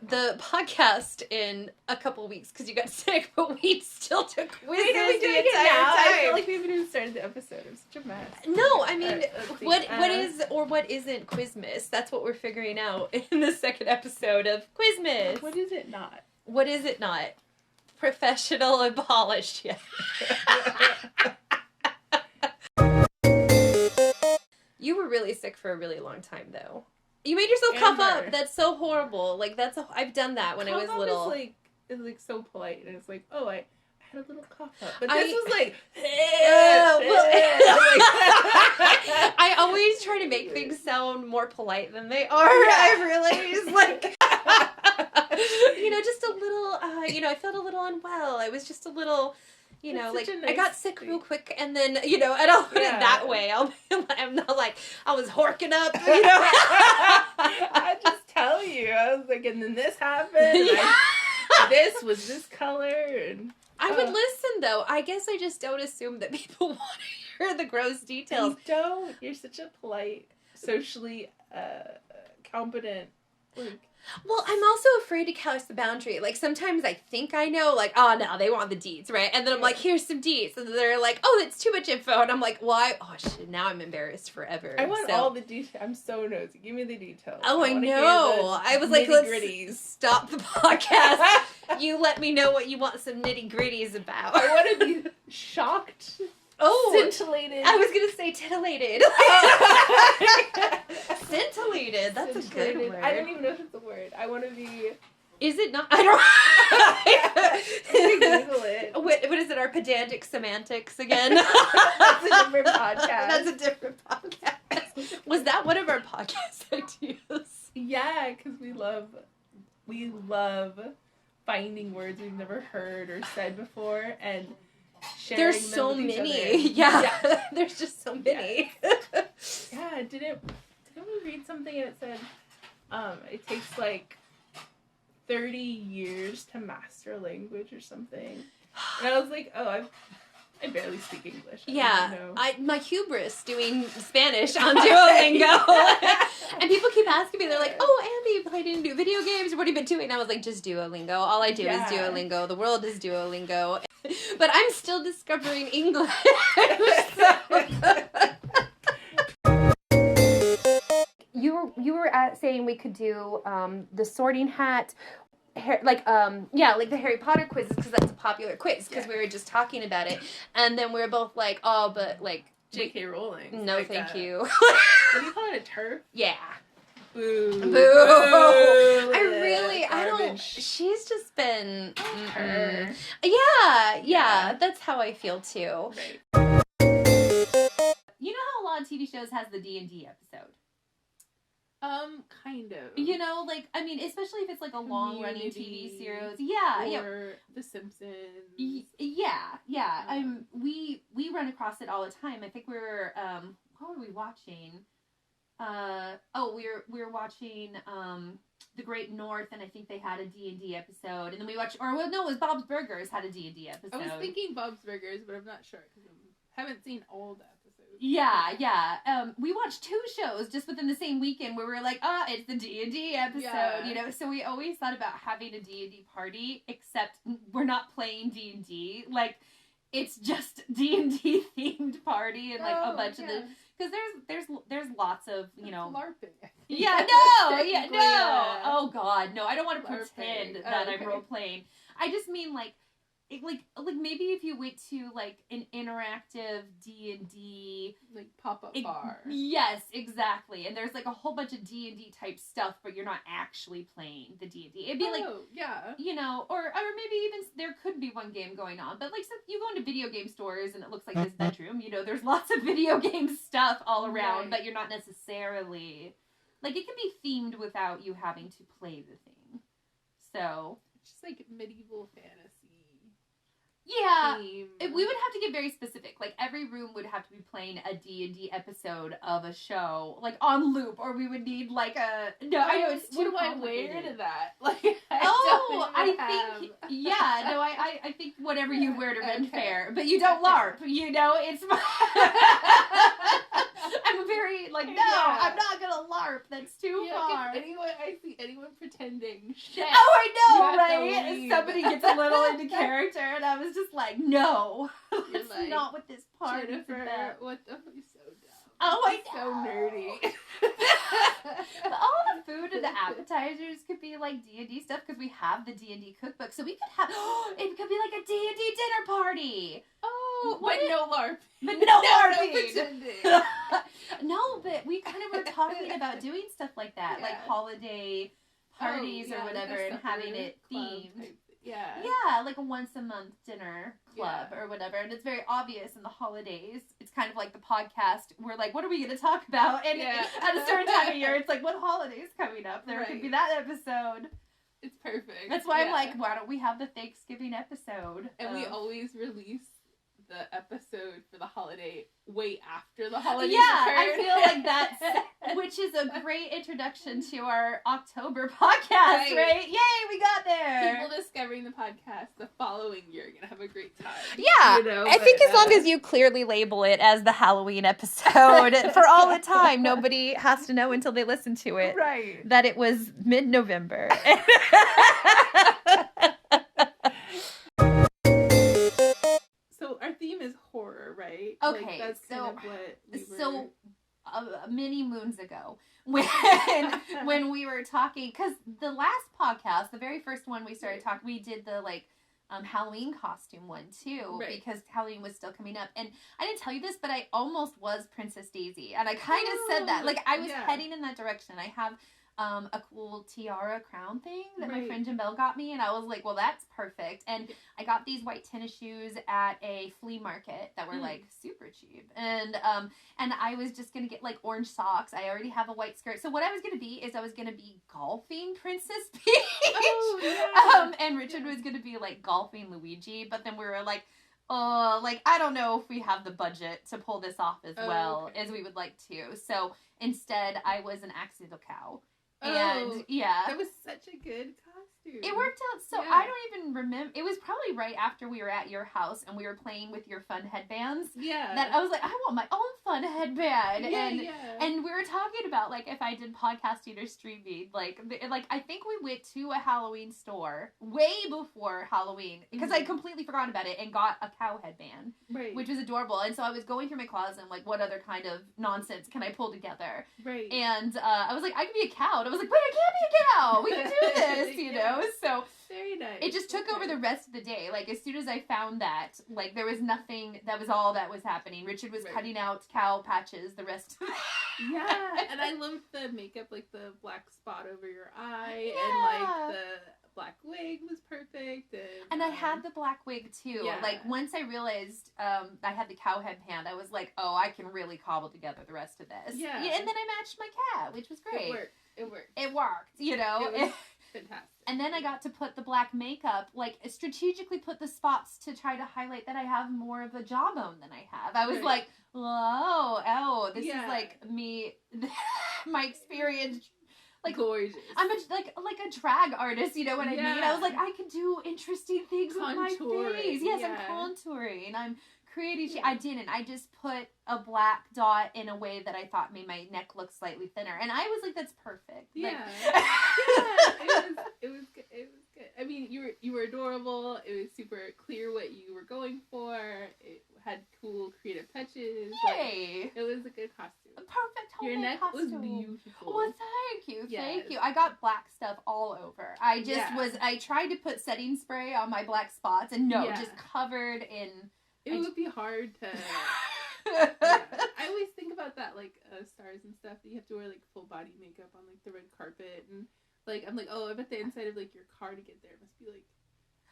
the podcast in a couple weeks because you got sick, but we still took quizzes the entire time. I feel like we haven't even started the episode. It was such a mess. No, I mean, what is or what isn't Quizmas? That's what we're figuring out in the second episode of Quizmas. What is it not? What is it not? Professional and polished, yeah. You were really sick for a really long time, though. You made yourself cough up. That's so horrible. Like, I've done that when I was little. It's like so polite, and it's like, oh, I had a little cough up. But this was like, I always try to make things sound more polite than they are. Yeah. I realize, like, just a little, I felt a little unwell. I was just a little, nice I got sick real quick, and then, and I'll put it that way. I'm not like, I was horking up, I just tell you, I was like, and then this happened, this was this color, and... I would listen, though. I guess I just don't assume that people want to hear the gross details. You don't. You're such a polite, socially competent, Well, I'm also afraid to couch the boundary. Like, sometimes I think I know, like, oh, no, they want the deets, right? And then I'm like, here's some deets. And then they're like, oh, that's too much info. And I'm like, why? Oh, shit, now I'm embarrassed forever. I want all the details. I'm so nosy. Give me the details. Oh, I know. I was like, let's stop the podcast. You let me know what you want some nitty-gritties about. I want to be shocked. Oh, scintillated. I was going to say titillated. Scintillated. That's a good word. I don't even know if it's a word. I want to be... Is it not? I don't... Google it. What is it? Our pedantic semantics again? That's a different podcast. That's a different podcast. Was that one of our podcast ideas? Yeah, because we love finding words we've never heard or said before and... There's so many. Yeah. There's just so many. Yeah, didn't we read something and it said it takes like 30 years to master a language or something. And I was like, oh, I barely speak English. My hubris doing Spanish on Duolingo. And people keep asking me, they're like, oh, Andy, you played any new video games? What have you been doing? And I was like, just Duolingo. All I do is Duolingo. The world is Duolingo. But I'm still discovering English. You were saying we could do the Sorting Hat, like the Harry Potter quizzes because that's a popular quiz because we were just talking about it, and then we were both like, oh, but like J.K. Rowling. No, like thank you. What do you call it? A turf? Yeah. Boo. Boo. Boo. I don't. She's just been. Her. Yeah. That's how I feel too. Right. You know how a lot of TV shows has the D&D episode? Kind of. Especially if it's like a long-running TV series. Or The Simpsons. Yeah. We run across it all the time. I think we were, what were we watching? We were watching, The Great North, and I think they had a D&D episode. And then we watched, it was Bob's Burgers had a D&D episode. I was thinking Bob's Burgers, but I'm not sure, because I haven't seen all the episodes. Yeah. We watched 2 shows just within the same weekend where we were like, it's the D&D episode, So we always thought about having a D&D party, except we're not playing D&D. Like, it's just D&D themed party and like a bunch of the... Because there's lots of, LARPing. No. Oh, God, no. I don't want to pretend that I'm role-playing. I just mean, like maybe if you went to, like, an interactive D&D... Like, pop-up bar. Yes, exactly. And there's, like, a whole bunch of D&D type stuff, but you're not actually playing the D&D. It'd be, or maybe even there could be one game going on. But, like, so you go into video game stores and it looks like this bedroom. There's lots of video game stuff all around, but you're not necessarily... Like, it can be themed without you having to play the thing. So... It's just, like, medieval fantasy. Yeah, we would have to get very specific. Like, every room would have to be playing a D&D episode of a show, like, on loop, or we would need, like, a... No, I know, it's too complicated. What do I wear to that? Like, I think whatever you wear to Ren Fair, but you don't LARP, it's... I'm very, like, no, I'm not gonna LARP, that's too far. I see anyone pretending like, no, You're that's like, not what this party's Jennifer, about. what the he's so dumb. Oh, I He's so nerdy. But all the food and the appetizers could be like D&D stuff because we have the D&D cookbook. So we could have, it could be like a D&D dinner party. Oh, but no LARP. But no No LARPing. pretending. No, but we kind of were talking about doing stuff like that, Yeah. like holiday parties or whatever, and having it themed. Type. Yeah. Yeah, like a once a month dinner club Yeah. or whatever. And it's very obvious in the holidays. It's kind of like the podcast. We're like, what are we going to talk about? And at a certain time of year, it's like, what holiday's coming up? There could be that episode. It's perfect. That's why I'm like, why don't we have the Thanksgiving episode? And we always release the episode for the holiday way after the holiday. Yeah, I feel like that's, which is a great introduction to our October podcast, right? Yay, we got there. People discovering the podcast the following year are going to have a great time. Yeah, you know, I think as long as you clearly label it as the Halloween episode for all the time, nobody has to know until they listen to it that it was mid-November. So our theme is horror, right? Okay, like, that's kind of what we were... So many moons ago, when we were talking, because the last podcast, the very first one we started talking, we did the Halloween costume one too, because Halloween was still coming up. And I didn't tell you this, but I almost was Princess Daisy, and I kind of said that, like I was heading in that direction. I have a cool tiara crown thing that my friend Jambelle got me, and I was like, well, that's perfect. And I got these white tennis shoes at a flea market that were like super cheap, and I was just gonna get like orange socks. I already have a white skirt, so what I was gonna be is I was gonna be golfing Princess Peach, and Richard was gonna be like golfing Luigi, but then we were like, I don't know if we have the budget to pull this off as well as we would like to. So instead, I was an accidental cow. And that was such a good costume. It worked out so I don't even remember. It was probably right after we were at your house and we were playing with your fun headbands. Yeah. That I was like, I want my own fun headband. And we were talking about like if I did podcasting or streaming, like I think we went to a Halloween store way before Halloween because I completely forgot about it and got a cow headband, which was adorable. And so I was going through my closet and like, what other kind of nonsense can I pull together? Right. And I was like, I could be a cow. And I was like, wait, I can't be a cow. We can do this, you know? So very nice. It just took over the rest of the day. Like as soon as I found that, like there was nothing. That was all that was happening. Richard was cutting out cow patches the rest of the and I loved the makeup, like the black spot over your eye, and like the black wig was perfect. And I had the black wig too. Yeah. Like once I realized I had the cow headband, I was like, oh, I can really cobble together the rest of this. Yeah. And then I matched my cat, which was great. It worked. You know. It was fantastic. And then I got to put the black makeup, like strategically put the spots to try to highlight that I have more of a jawbone than I have. I was like, whoa, this is like me, my experience. Like gorgeous. I'm like a drag artist, you know what I mean? I was like, I can do interesting things with my face. Yes, I'm contouring. I'm creating. I didn't. I just put a black dot in a way that I thought made my neck look slightly thinner, and I was like, that's perfect. Yeah. It was good. It was good. I mean, you were adorable. It was super clear what you were going for. It had cool creative touches. Yay! Like, it was a good costume. A perfect homemade costume. Your neck was beautiful. Well, thank you. Yes. Thank you. I got black stuff all over. I just I tried to put setting spray on my black spots, and just covered in. It would be hard to. I always think about that, like stars and stuff, that you have to wear like full body makeup on like the red carpet, and like I'm like, oh, I bet the inside of like your car to get there must be like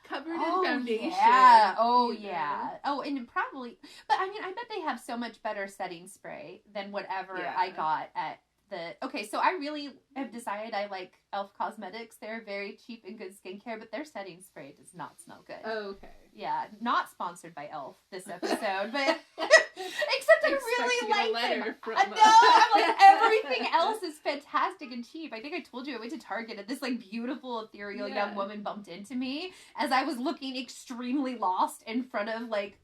covered in foundation. Yeah. Oh yeah. Oh, and probably, but I mean, I bet they have so much better setting spray than whatever I got at the. Okay, so I really have decided I like Elf Cosmetics. They're very cheap and good skincare, but their setting spray does not smell good. Oh, okay. Yeah, not sponsored by Elf this episode, but except I really like them. No, I'm like, everything else is fantastic and cheap. I think I told you I went to Target and this like beautiful ethereal young woman bumped into me as I was looking extremely lost in front of like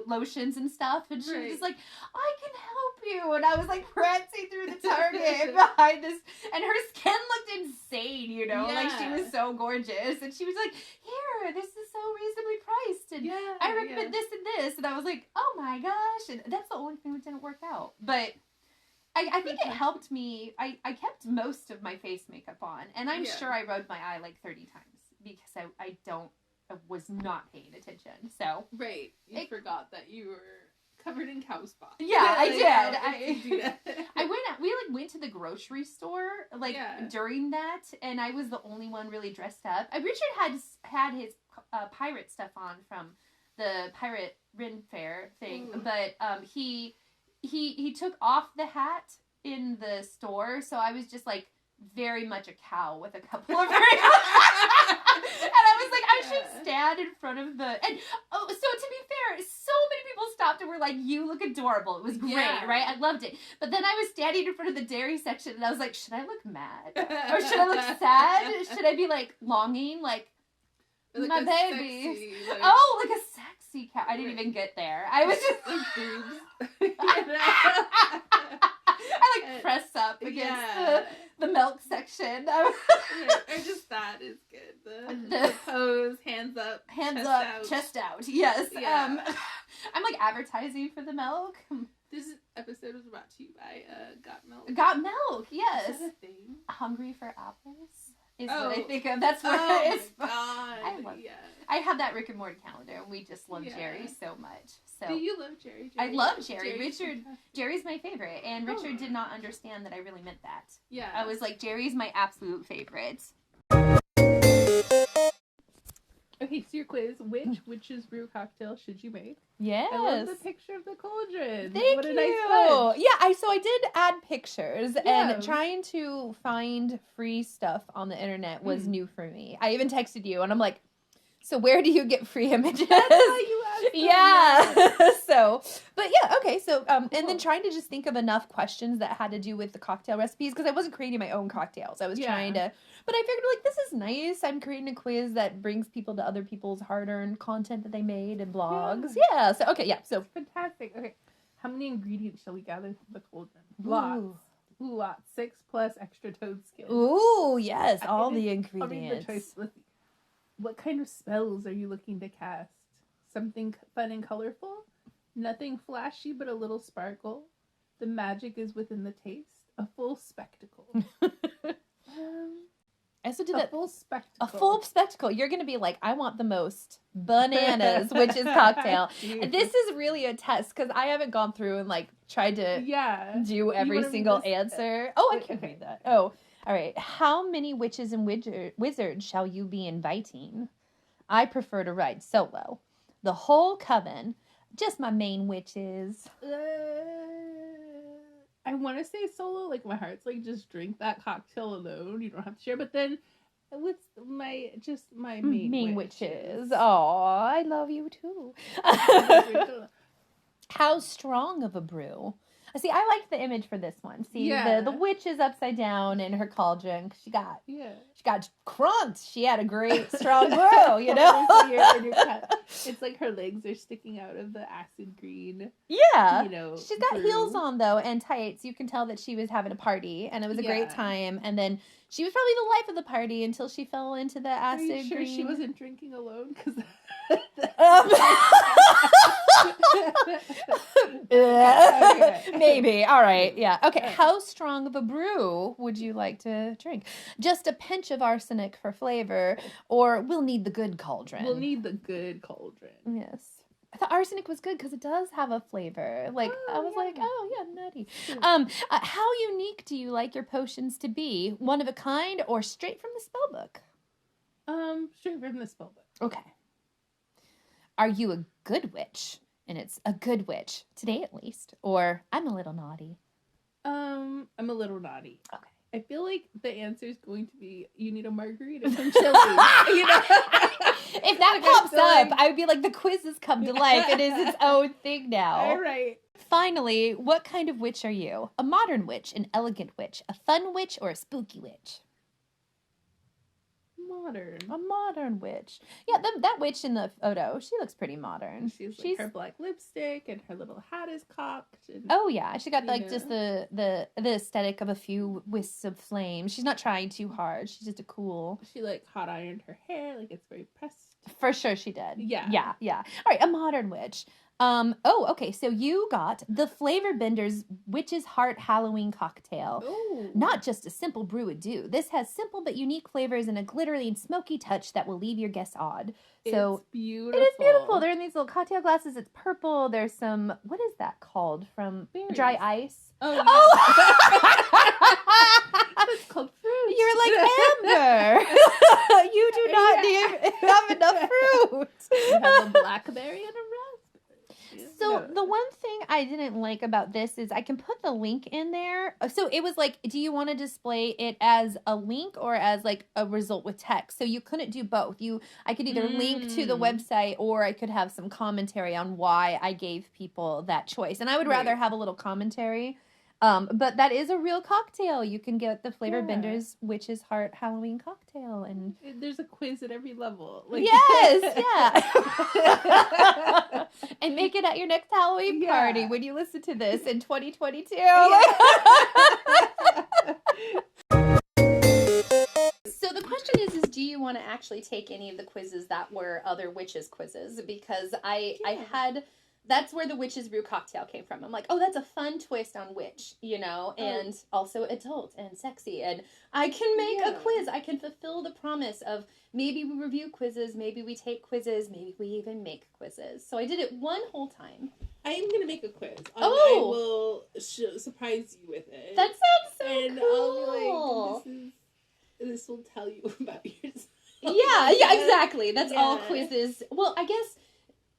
lotions and stuff, and she was just like, I can help you, and I was like prancing through the Target behind this, and her skin looked insane, you know, like she was so gorgeous, and she was like, here, this is so reasonably priced, and I recommend this and this, and I was like, oh my gosh, and that's the only thing that didn't work out, but I think it helped me. I kept most of my face makeup on, and I'm sure I rubbed my eye like 30 times because I was not paying attention. So you forgot that you were covered in cow spots. Yeah, I did. We went to the grocery store during that, and I was the only one really dressed up. Richard had his pirate stuff on from the Pirate Ren Fair thing, but he took off the hat in the store, so I was just like very much a cow with a couple of rings. And I was like, I should stand in front of the... And so to be fair, so many people stopped and were like, you look adorable. It was great, right? I loved it. But then I was standing in front of the dairy section, and I was like, should I look mad? Or should I look sad? Should I be like longing? Like my baby. Sexy, like a sexy cow. I didn't even get there. I was just... boobs. I like press up against the milk section. Or just that is good. The pose, hands up, chest out. Yes. Yeah. I'm like advertising for the milk. This episode was brought to you by Got Milk. Got Milk, yes. Is that a thing? Hungry for apples is what I think of. That's what it is. My God. I have that Rick and Morty calendar, and we just love Jerry so much. So do you love Jerry? I love Jerry. Jerry's my favorite, and Richard did not understand that I really meant that. Yeah. I was like, Jerry's my absolute favorite. Okay, so your quiz. Which witch's brew cocktail should you make? Yes. I love the picture of the cauldron. Thank you. Nice yeah, so I did add pictures, and trying to find free stuff on the internet was new for me. I even texted you, and I'm like, so where do you get free images? That's how you asked them. Yeah. So, but yeah, okay. So, and then trying to just think of enough questions that had to do with the cocktail recipes, because I wasn't creating my own cocktails. I was trying to, but I figured like, this is nice. I'm creating a quiz that brings people to other people's hard-earned content that they made and blogs. Yeah. So, okay. Yeah. So fantastic. Okay. How many ingredients shall we gather from the cauldron? Lots. 6 plus extra toad skin. Ooh, yes. All the ingredients. I'll read the choice. What kind of spells are you looking to cast? Something fun and colorful? Nothing flashy, but a little sparkle? The magic is within the taste? A full spectacle? I also did that. Full spectacle. A full spectacle. You're going to be like, I want the most bananas, which is cocktail. This is really a test, because I haven't gone through and like tried to do every single answer. I can read that. All right. How many witches and wizards shall you be inviting? I prefer to ride solo. The whole coven. Just my main witches. I want to say solo. Like, my heart's like, just drink that cocktail alone. You don't have to share. But then with my main witches. Oh, I love you too. How strong of a brew? See, I liked the image for this one. See, the witch is upside down in her cauldron. She got crunked. She had a great strong brew, you know? It's like her legs are sticking out of the acid green. Yeah. You know, she's got heels on, though, and tights. You can tell that she was having a party, and it was a great time. And then she was probably the life of the party until she fell into the acid green. Are you sure she wasn't drinking alone? Because... Maybe. All right. Yeah. Okay. How strong of a brew would you like to drink? Just a pinch of arsenic for flavor, or we'll need the good cauldron? We'll need the good cauldron. Yes. I thought arsenic was good because it does have a flavor. Like, I was like, nutty. How unique do you like your potions to be? One of a kind or straight from the spell book? Straight from the spell book. Okay. Are you a good witch? And it's a good witch, today at least. Or I'm a little naughty. I'm a little naughty. Okay. I feel like the answer is going to be, you need a margarita from Chile. You know? If that pops up, I would be like, the quiz has come to life. It is its own thing now. All right. Finally, what kind of witch are you? A modern witch, an elegant witch, a fun witch, or a spooky witch? modern. A modern witch. Yeah, that witch in the photo, she looks pretty modern. She's like her black lipstick and her little hat is cocked. And, oh yeah, she got like just the aesthetic of a few wisps of flame. She's not trying too hard. She's just a cool. She like hot ironed her hair, like it's very pressed. For sure she did. Yeah. Yeah. All right, a modern witch. Oh, okay. So you got the Flavor Bender's Witch's Heart Halloween cocktail. Ooh. Not just a simple brew would do. This has simple but unique flavors and a glittery and smoky touch that will leave your guests awed. So it's beautiful. It is beautiful. They're in these little cocktail glasses. It's purple. There's some, what is that called? From Berries. Dry Ice. Oh! It's called fruit. You're like Amber. You do not have enough fruit. You have a blackberry and a raspberry. So the one thing I didn't like about this is I can put the link in there. So it was like, do you want to display it as a link or as like a result with text? So you couldn't do both. I could either link to the website or I could have some commentary on why I gave people that choice. And I would rather have a little commentary. But that is a real cocktail. You can get the Flavor Bender's Witch's Heart Halloween cocktail, and there's a quiz at every level. Like... Yes, yeah. And make it at your next Halloween party when you listen to this in 2022. So the question is do you want to actually take any of the quizzes that were other witches quizzes? Because I had... That's where the Witch's Brew cocktail came from. I'm like, oh, that's a fun twist on witch, and also adult and sexy. And I can make a quiz. I can fulfill the promise of maybe we review quizzes, maybe we take quizzes, maybe we even make quizzes. So I did it one whole time. I am going to make a quiz. I will surprise you with it. That sounds so and cool. I'll be like, this will tell you about yourself. Yeah, exactly. That's all quizzes. Well, I guess...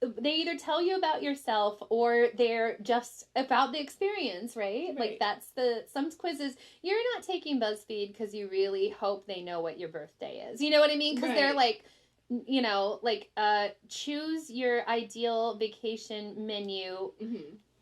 They either tell you about yourself or they're just about the experience, right? Like that's some quizzes, you're not taking BuzzFeed because you really hope they know what your birthday is. You know what I mean? Because they're like, choose your ideal vacation menu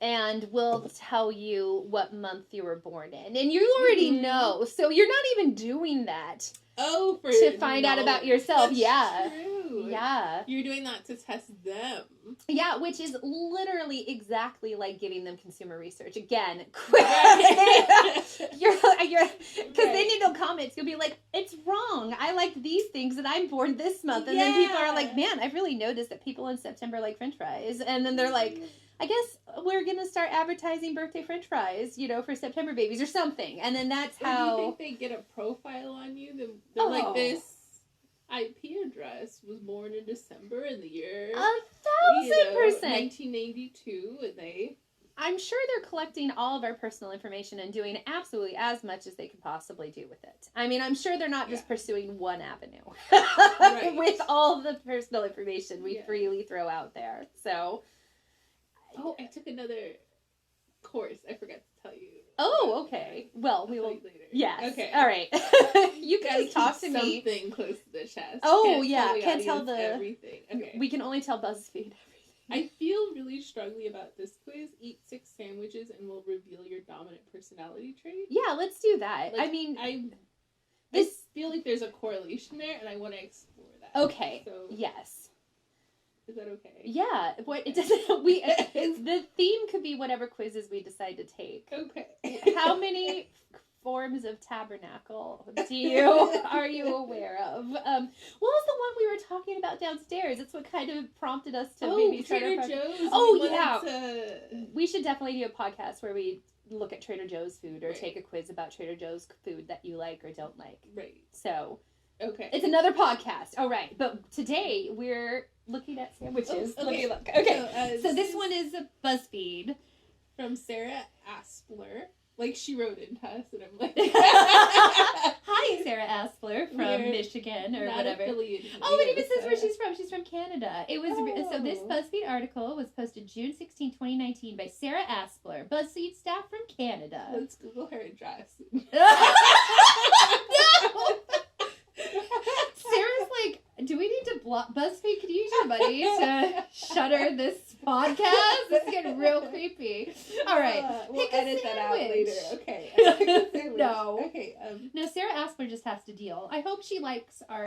and we'll tell you what month you were born in. And you already know. So you're not even doing that. Oh, to find out about yourself. That's true. Yeah. You're doing that to test them. Yeah, which is literally exactly like giving them consumer research. Again, quick. you're because then you know comments. You'll be like, it's wrong. I like these things and I'm born this month. And then people are like, man, I've really noticed that people in September like French fries. And then they're like, I guess we're going to start advertising birthday French fries, for September babies or something. And then that's how... Do you think they get a profile on you? They're like, this IP address was born in December in the year... 1,000%! 1992, and they... I'm sure they're collecting all of our personal information and doing absolutely as much as they could possibly do with it. I mean, I'm sure they're not just pursuing one avenue with all the personal information we freely throw out there. So... Oh, I took another course. I forgot to tell you. Oh, okay. Well, we will later. Yes. Okay. All right. You guys talk to me. Something close to the chest. Oh, Can't tell everything. Okay. We can only tell BuzzFeed everything. I feel really strongly about this quiz. Eat 6 sandwiches and we'll reveal your dominant personality trait. Yeah, let's do that. Like, I mean, I feel like there's a correlation there, and I want to explore that. Okay. So, yes. Is that okay? Yeah. What it doesn't. The theme could be whatever quizzes we decide to take. Okay. How many forms of tabernacle are you aware of? What was the one we were talking about downstairs? It's what kind of prompted us to maybe start Trader our Joe's. Oh yeah. We should definitely do a podcast where we look at Trader Joe's food or take a quiz about Trader Joe's food that you like or don't like. Right. So. Okay. It's another podcast. All right. But today we're looking at sandwiches. Oh, okay. Let me look. Okay. So this one is a BuzzFeed. From Sarah Aspler. Like, she wrote into us, and I'm like... Hi, Sarah Aspler from Michigan or whatever. Oh, it even says where she's from. She's from Canada. It was So this BuzzFeed article was posted June 16, 2019 by Sarah Aspler, BuzzFeed staff from Canada. Let's Google her address. No! Sarah's like, do we need to block BuzzFeed? Could you use your money to shutter this podcast? This is getting real creepy. All right, we'll edit that out later. Okay. No. Okay. No, Sarah Aspler just has to deal. I hope she likes our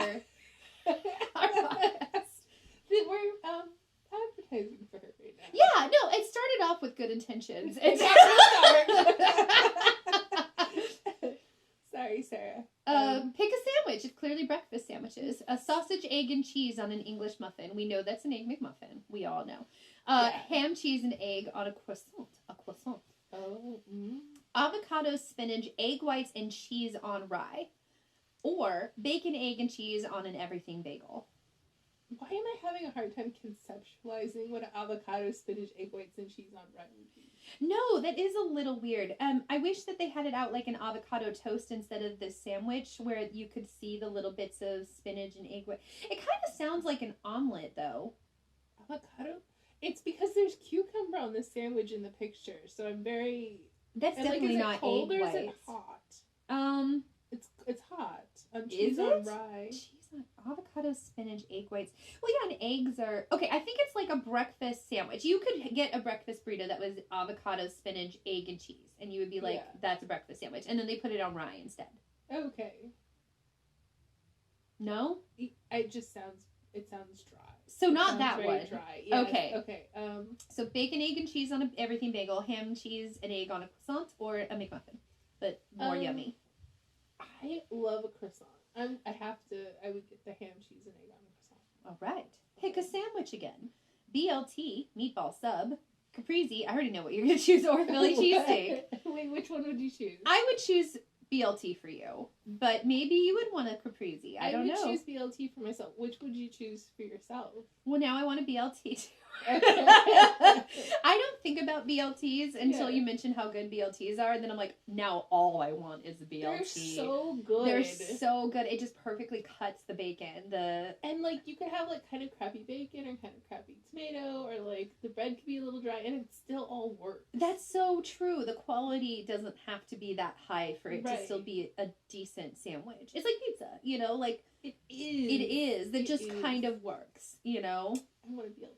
Our podcast. We're advertising for her right now. Yeah, no, it started off with good intentions. It's Sorry, Sarah. Pick a sandwich. It's clearly breakfast sandwiches. A sausage, egg, and cheese on an English muffin. We know that's an egg McMuffin. We all know. Ham, cheese, and egg on a croissant. A croissant. Oh. Avocado, spinach, egg whites, and cheese on rye. Or bacon, egg, and cheese on an everything bagel. Why am I having a hard time conceptualizing what an avocado, spinach, egg whites, and cheese on rye would be? No, that is a little weird. I wish that they had it out like an avocado toast instead of this sandwich where you could see the little bits of spinach and egg white. It kind of sounds like an omelet, though. Avocado? It's because there's cucumber on the sandwich in the picture, so I'm very... That's definitely is not it cold egg or is it whites. hot? It's hot. Cheese Is on it? rye. Cheese on avocado, spinach, egg whites. Well, yeah, and eggs are... Okay, I think it's like a breakfast sandwich. You could get a breakfast burrito that was avocado, spinach, egg, and cheese. And you would be like, that's a breakfast sandwich. And then they put it on rye instead. Okay. No? It sounds dry. So not that one. Dry. Yes. Okay. So bacon, egg, and cheese on a everything bagel, ham, cheese, and egg on a croissant, or a McMuffin, but more yummy. I love a croissant. I would get the ham, cheese, and egg on a croissant. All right. Pick a sandwich again. BLT, meatball sub. Caprese, I already know what you're going to choose, or Philly cheesesteak. Wait, which one would you choose? I would choose BLT for you, but maybe you would want a caprese. I don't know. I would choose BLT for myself. Which would you choose for yourself? Well, now I want a BLT too. I don't think about BLTs until you mention how good BLTs are, and then I'm like, now all I want is a BLT. They're so good. They're so good. It just perfectly cuts the bacon. And like you could have like kind of crappy bacon or kind of crappy tomato, or like the bread could be a little dry, and it still all works. That's so true. The quality doesn't have to be that high for it to still be a decent sandwich. It's like pizza, like it is. It is. That just kind of works, I want a BLT.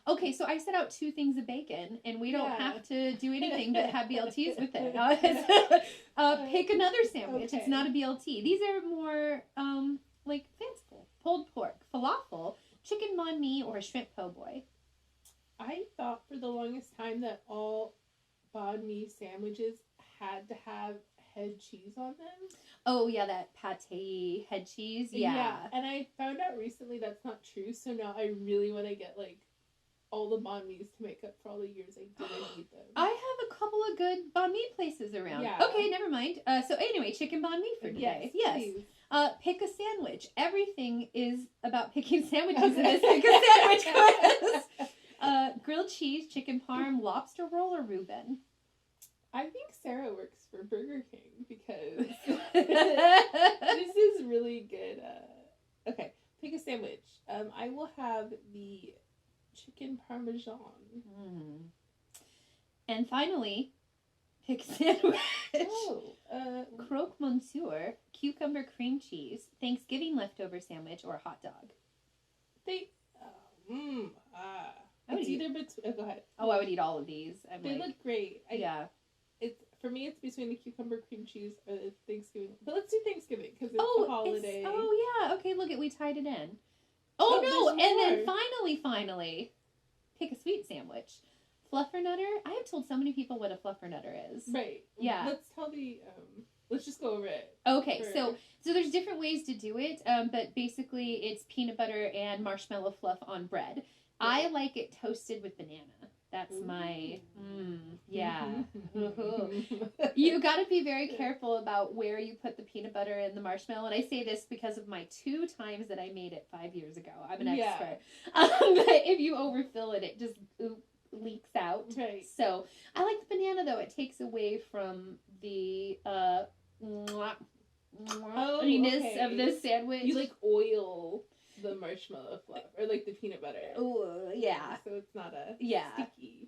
Okay, so I set out 2 things of bacon, and we don't have to do anything but have BLTs with it. Pick another sandwich. Okay. It's not a BLT. These are more, like, fanciful. Pulled pork, falafel, chicken banh mi, or a shrimp po' boy. I thought for the longest time that all banh mi sandwiches had to have head cheese on them. Oh, yeah, that pate head cheese. Yeah. And I found out recently that's not true, so now I really want to get, like, all the banh mi's to make up for all the years I didn't eat them. I have a couple of good banh mi places around. Yeah. Okay, never mind. So anyway, chicken banh mi for today. Yes. Pick a sandwich. Everything is about picking sandwiches in this Pick a Sandwich quiz. Grilled cheese, chicken parm, lobster roll, or Reuben? I think Sarah works for Burger King because this is really good. Okay, pick a sandwich. I will have the chicken parmesan. And finally, pick a sandwich. Croque monsieur, cucumber cream cheese, Thanksgiving leftover sandwich, or a hot dog. It's either between. Go ahead. Oh, I would eat all of these. They look great. It's between the cucumber cream cheese or the Thanksgiving. But let's do Thanksgiving because it's the holiday. Okay, look we tied it in. Oh no! And then finally, pick a sweet sandwich. Fluffernutter. I have told so many people what a fluffernutter is. Right. Yeah. Let's tell let's just go over it. Okay, so there's different ways to do it, but basically it's peanut butter and marshmallow fluff on bread. Right. I like it toasted with banana. That's my, You got to be very careful about where you put the peanut butter and the marshmallow. And I say this because of my 2 times that I made it 5 years ago. I'm an expert. But if you overfill it, it just leaks out. Right. So I like the banana, though. It takes away from the of this sandwich. You like oil the marshmallow fluff or like the peanut butter. Oh yeah. So it's not sticky.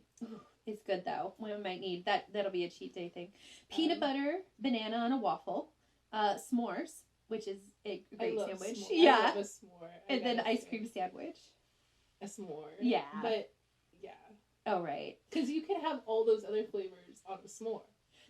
It's good though. We might need that. That'll be a cheat day thing. Peanut butter, banana on a waffle, s'mores, which is a great sandwich. I love a s'more. And then ice cream sandwich. A s'more. Yeah. But Oh right. Because you can have all those other flavors on a s'more.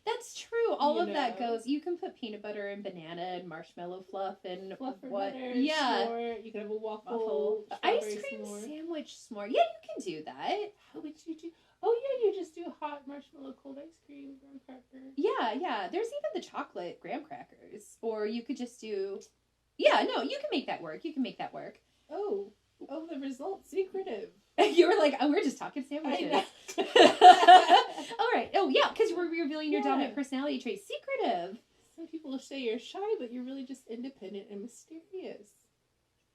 That's true. All You of that know. goes. You can put peanut butter and banana and marshmallow fluff and Fluff or what? butter, Yeah. s'more. You can have a waffle. Ice strawberry cream s'more. sandwich s'more. Yeah, you can do that. How would you do? Oh yeah, you just do hot marshmallow, cold ice cream, graham cracker. Yeah. There's even the chocolate graham crackers. Or you could just do... Yeah, no, you can make that work. Oh, the result's secretive. You were like, oh, we're just talking sandwiches. I All right. Oh, yeah, because we're revealing your Yeah. dominant personality trait. Secretive. Some people say you're shy, but you're really just independent and mysterious.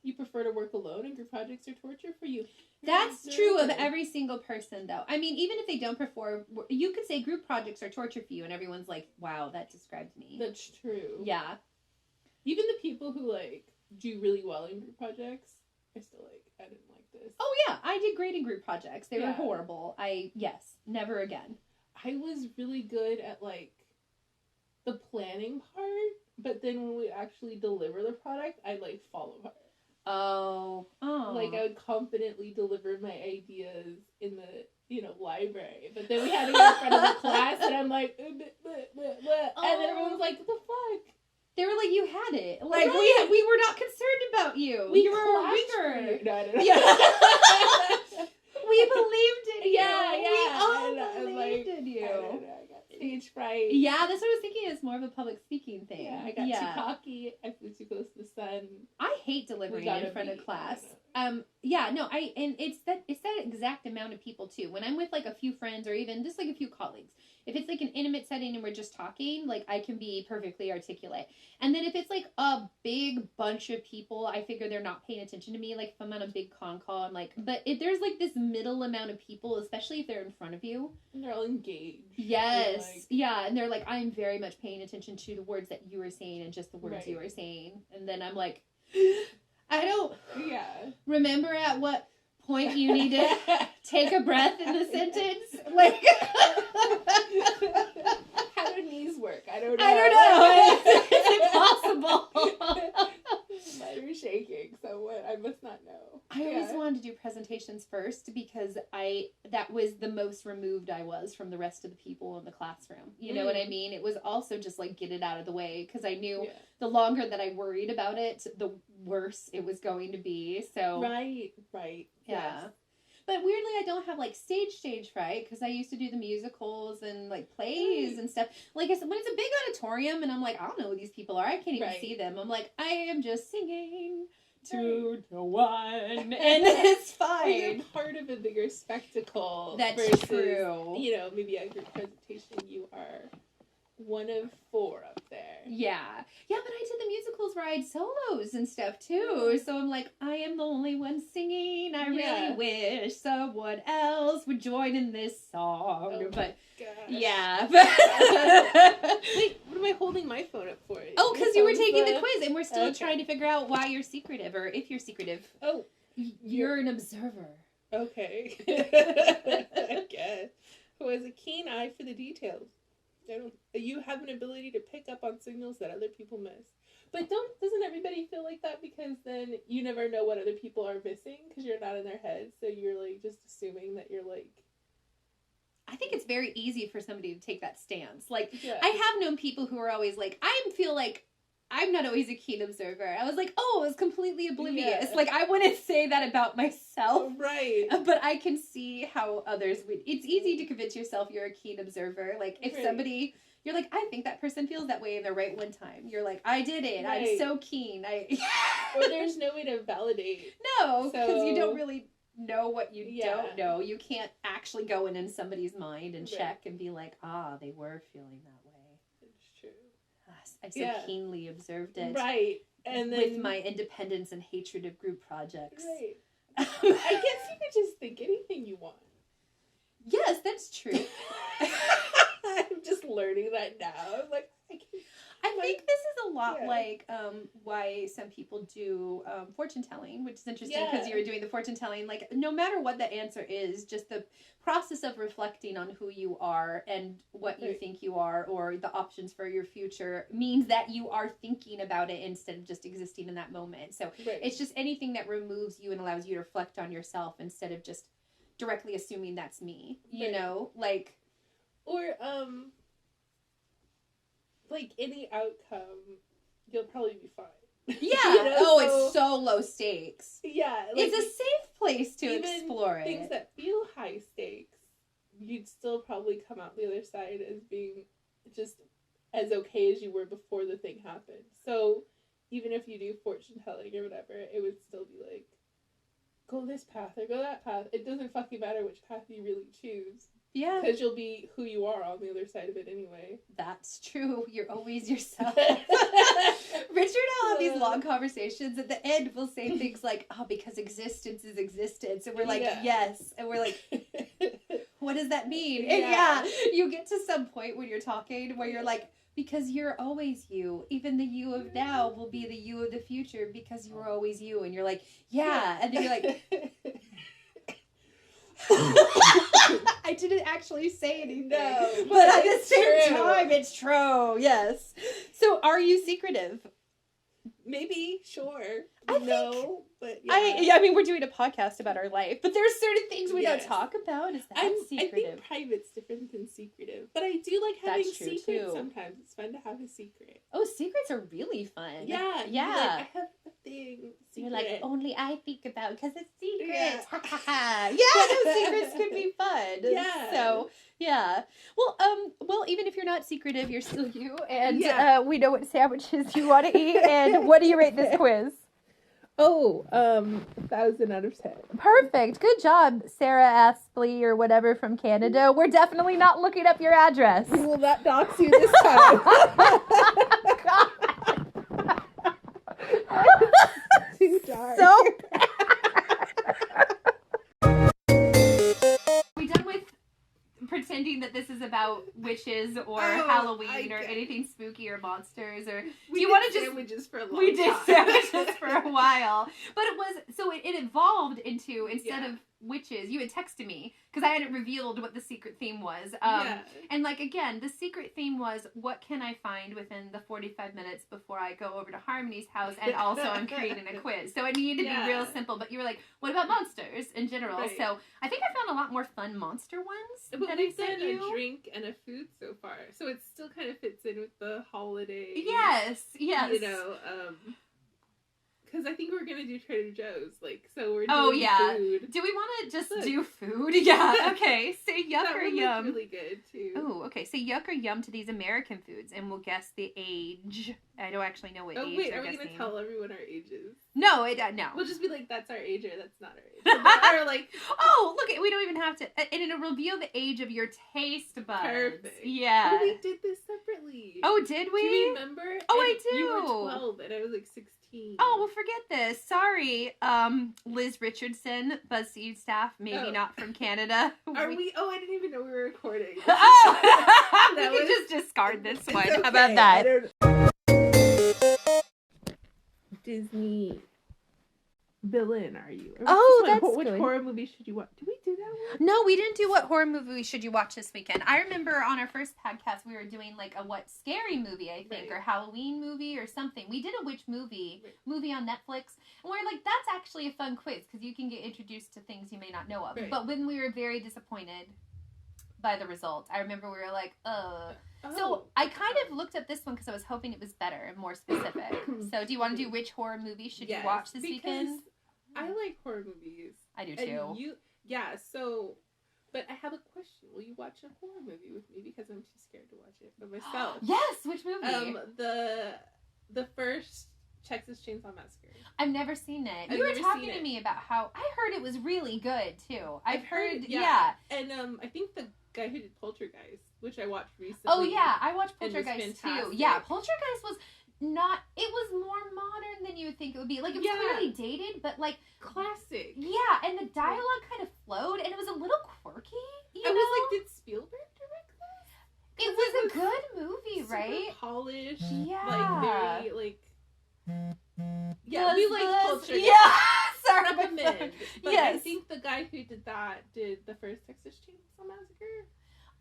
You prefer to work alone, and group projects are torture for you. You're That's true of observant. every single person, though. I mean, even if they don't perform, you could say group projects are torture for you, and everyone's like, wow, that described me. That's true. Yeah. Even the people who, like, do really well in group projects are still like, I didn't like this. Oh, yeah, I did great in group projects. They were Yeah. horrible. Yes, never again. I was really good at, like, the planning part, but then when we actually deliver the product, I'd, like, fall apart. Oh. Like, I would confidently deliver my ideas in the, library, but then we had to go in front of the class, and I'm like, bleh, bleh, bleh, bleh. And then everyone's like, what the fuck? They were like, you had it. Like, Right. we were not concerned about you. We You were a clashed for winger. you. No, I don't know. Yeah. We believed in you. Yeah. We all And I was believed like, in you. I don't know, I got stage fright. Yeah, that's what I was thinking. It's more of a public speaking thing. Yeah, I got too cocky. I flew too close to the sun. I hate delivering in front of class. It's that exact amount of people too. When I'm with like a few friends or even just like a few colleagues, if it's like an intimate setting and we're just talking, like I can be perfectly articulate. And then if it's like a big bunch of people, I figure they're not paying attention to me. Like if I'm on a big con call, I'm like, but if there's like this middle amount of people, especially if they're in front of you. And they're all engaged. Yes. Like, Yeah. And they're like, I'm very much paying attention to the words that you were saying and just the words Right. you were saying. And then I'm like, I don't yeah. remember at what point you need to take a breath in the sentence. Like, How do knees work? I don't know. I don't know. It's impossible. Mine are shaking, so what? I must not know. I always wanted to do presentations first because that was the most removed I was from the rest of the people in the classroom. You know what I mean? It was also just like get it out of the way because I knew the longer that I worried about it, the worse it was going to be. So Right. yeah. Yes. But weirdly, I don't have, like, stage fright, because I used to do the musicals and, like, plays and stuff. Like, when it's a big auditorium, and I'm like, I don't know who these people are. I can't even see them. I'm like, I am just singing to no one. And it's fine. Well, you're part of a bigger spectacle. That's versus, true. Maybe a group presentation, you are one of 4 up there. Yeah, but I did the musicals where I had solos and stuff too. So I'm like, I am the only one singing. I really wish someone else would join in this song. Oh but gosh. yeah. Wait, what am I holding my phone up for? Oh, because you were taking the the quiz, and we're still trying to figure out why you're secretive, or if you're secretive. Oh, You're an observer. okay. I guess. Who has a keen eye for the details. You have an ability to pick up on signals that other people miss. But doesn't everybody feel like that? Because then you never know what other people are missing because you're not in their head. So you're like just assuming that you're like. I think it's very easy for somebody to take that stance. Like, I have known people who are always like, I feel like I'm not always a keen observer. I was like, oh, I was completely oblivious. Yeah. Like, I wouldn't say that about myself. Right. But I can see how others would. It's easy to convince yourself you're a keen observer. Like, if somebody, you're like, I think that person feels that way, and they're right one time. You're like, I did it. Right. I'm so keen. Or there's no way to validate. No, because you don't really know what you don't know. You can't actually go in somebody's mind and check and be like, they were feeling that way. It's true. I so keenly observed it. Right. And then with my independence and hatred of group projects. Right. I guess you could just think anything you want. Yes, that's true. I'm just learning that now. I'm like, I think this is a lot like why some people do fortune telling, which is interesting because you were doing the fortune telling. Like, no matter what the answer is, just the process of reflecting on who you are and what you think you are, or the options for your future, means that you are thinking about it instead of just existing in that moment. So it's just anything that removes you and allows you to reflect on yourself instead of just directly assuming that's me. You know, like, or like, any outcome, you'll probably be fine. Yeah. You know, Oh, so- it's so low stakes. Yeah. Like, It's a safe place to even explore things it. that feel high stakes, you'd still probably come out the other side as being just as okay as you were before the thing happened. So even if you do fortune telling or whatever, it would still be like, go this path or go that path. It doesn't fucking matter which path you really choose. Yeah. Because you'll be who you are on the other side of it anyway. That's true. You're always yourself. Richard and I'll have these long conversations. At the end, we'll say things like, oh, because existence is existence. And we're like, yes. And we're like, what does that mean? And you get to some point when you're talking where you're like, because you're always you. Even the you of now will be the you of the future because you were always you. And you're like, yeah. And then you're like... I didn't actually say anything. No, but at the same time, it's true. Yes. So, are you secretive? Maybe, sure. I but I mean, we're doing a podcast about our life, but there's certain things we don't talk about. Is that secretive? I think private's different than secretive, but I do like having secrets too. Sometimes. It's fun to have a secret. Oh, secrets are really fun. Yeah. Yeah. Like, I have a thing. Secret. You're like, only I think about because it's secret. Yeah. Yeah, those secrets can be fun. Yeah. So, yeah. Well, even if you're not secretive, you're still you, and we know what sandwiches you want to eat. And what do you rate this quiz? Oh, 1,000 out of 10. Perfect. Good job, Sarah Aspley or whatever from Canada. We're definitely not looking up your address. We will not dox you this time. Too dark. So We done with pretending that this is about witches or Halloween or anything spooky or monsters or We you did want to just sandwiches for a long we did time. sandwiches for a while, but it evolved into instead of witches. You had texted me because I hadn't revealed what the secret theme was. And like again, the secret theme was what can I find within the 45 minutes before I go over to Harmony's house, and also I'm creating a quiz. So it needed to be real simple. But you were like, what about monsters in general? Right. So I think I found a lot more fun monster ones. But that we've I sent done you. a drink and a food so far, so it still kind of fits in with the holiday. Yes. You know, because I think we're gonna do Trader Joe's, like, so we're doing food. Do we want to just do food? Yeah. Okay. Say yuck That or one yum. looks really good too. Oh, okay. Say yuck or yum to these American foods, and we'll guess the age. I don't actually know what age. Wait, we're are we guessing. gonna tell everyone our ages? No, no. We'll just be like, that's our age or that's not our age. Or like, Oh, look! We don't even have to. And it'll reveal the age of your taste buds. Perfect. Yeah. oh, we did this separately. Oh, did we? Do you remember? Oh, And I do. You were 12 and I was like 16. Oh, well, forget this. Sorry, Liz Richardson, BuzzFeed staff, maybe not from Canada. Are we? Oh, I didn't even know we were recording. Oh! We That can was- just discard this one. It's How about okay. that? Disney villain are you? Oh, Which that's which good. horror movie should you watch? Did we do that one? No, we didn't do what horror movie should you watch this weekend. I remember on our first podcast we were doing like a what scary movie, I think, or Halloween movie or something. We did a witch movie on Netflix, and we're like, that's actually a fun quiz because you can get introduced to things you may not know of. Right. But when we were very disappointed by the result, I remember we were like, So I kind of looked up this one because I was hoping it was better and more specific. So do you want to do which horror movie should you watch this weekend? I like horror movies. I do And too. But I have a question. Will you watch a horror movie with me because I'm too scared to watch it by myself? Yes, which movie? The first Texas Chainsaw Massacre. I've never seen it. I've You were never talking seen to it. me about how I heard it was really good too. I've heard, And I think the guy who did Poltergeist, which I watched recently. Oh yeah, I watched and was Poltergeist too. fantastic. Yeah, Poltergeist was not. It was more modern than you would think it would be. Like it was clearly dated, but like classic. Yeah, and the dialogue kind of flowed, and it was a little quirky. I was like, did Spielberg direct this? It was a good movie, Super right? polished. Yeah. Like very like. Yeah, we like Poltergeist. Yeah, sorry. Recommend. But Yes. I think the guy who did that did the first Texas Chainsaw Massacre.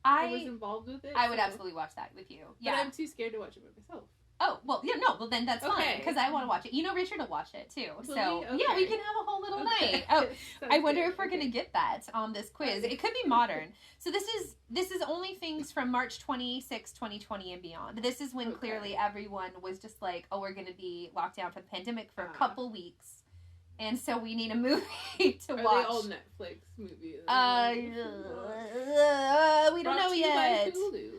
I was involved with it. I would so- absolutely watch that with you. But Yeah. I'm too scared to watch it by myself. Oh, well, yeah, no, well then that's fine, Okay. because I want to watch it. You know Richard will watch it, too. Will So, we? yeah, we Okay. can have a whole little Okay. night. Oh, Sounds I wonder good. if we're going to Okay. get that on this quiz. It could be modern. So this is only things from March 26, 2020 and beyond. This is when Okay. clearly everyone was just like, oh, we're going to be locked down for the pandemic for a Ah. couple weeks. And so we need a movie to Are watch. they all Netflix movies? We don't know Brought to you by yet. Hulu.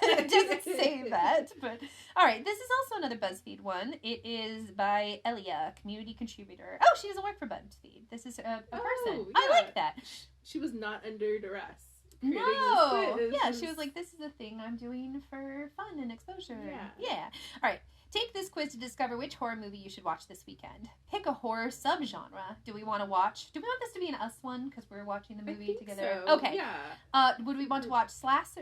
It doesn't say that, but all right. This is also another BuzzFeed one. It is by Elia, community contributor. Oh, she doesn't work for BuzzFeed. This is a person. I yeah. like that. She was not under duress. creating No, this quiz. yeah, she was like, "This is a thing I'm doing for fun and exposure." Yeah. All right. Take this quiz to discover which horror movie you should watch this weekend. Pick a horror subgenre. Do we want to watch? Do we want this to be an us one because we're watching the I movie think together? so. Okay. Yeah. Would we want to watch slasher,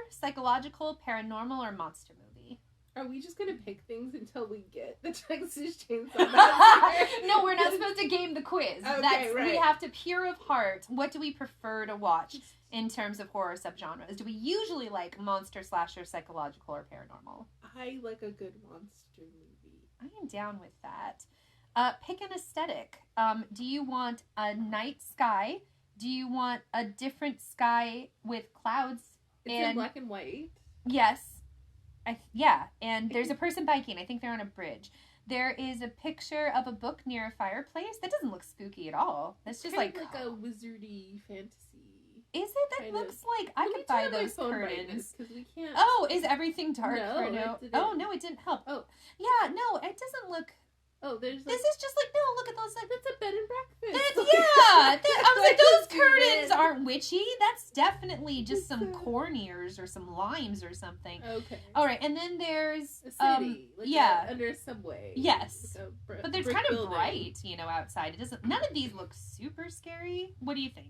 psychological, paranormal, or monster movie? Are we just gonna pick things until we get the Texas Chainsaw Massacre? No, we're not supposed to game the quiz. Okay, We right. have to pure of heart. What do we prefer to watch in terms of horror subgenres? Do we usually like monster, slasher, psychological, or paranormal? I like a good monster movie. I am down with that. Pick an aesthetic. Do you want a night sky? Do you want a different sky with clouds? It's in black and white. Yes. Yeah, and there's a person biking. I think they're on a bridge. There is a picture of a book near a fireplace. That doesn't look spooky at all. That's just kind like of a wizardy fantasy. Is it? That kind looks like I could buy those curtains. Because we can't. Oh, is everything dark No, for it no? didn't. Oh no, it didn't help. Oh. Yeah, no, it doesn't look. Oh, there's like, This is just like no. Look at those. Like that's a bed and breakfast. that's yeah. I was like, those Like, curtains bed. aren't witchy. That's definitely just some It's a- corniers or some limes or something. Okay. All right, and then there's A city. yeah. Under a subway. Yes. Like a But there's brick kind of building. bright, outside. It doesn't. None of these look super scary. What do you think?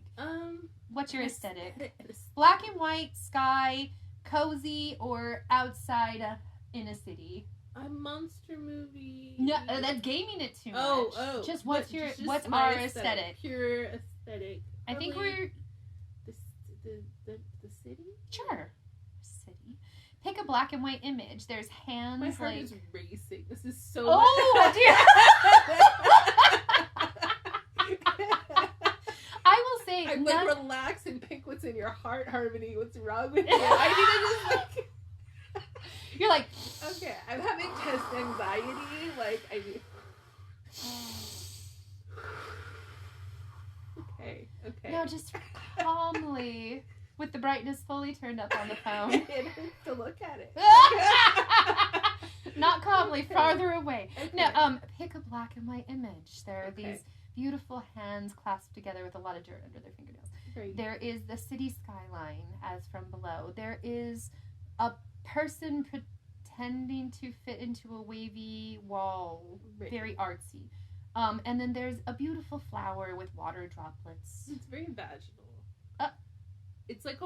What's your aesthetic? Black and white, sky, cozy, or outside in a city? A monster movie. No, that's gaming it too much. Oh. Just what's Just what's my our aesthetic? Pure aesthetic. I think Probably we're the city. sure. City. Pick a black and white image. There's hands My heart like. is racing. This is so. Oh, dear. I will say. I'm none- like, relax and pick what's in your heart harmony. What's wrong with you? I need to just like. You're like. Okay, I'm having test anxiety. Like I do. Okay. No, just calmly, with the brightness fully turned up on the phone. It hurts to look at it. Not calmly, Okay. farther away. Okay. No, pick a black and white image. There are Okay. these beautiful hands clasped together with a lot of dirt under their fingernails. Right. There is the city skyline as from below. There is a person pretending to fit into a wavy wall, Right. very artsy. And then there's a beautiful flower with water droplets. It's very vaginal. It's like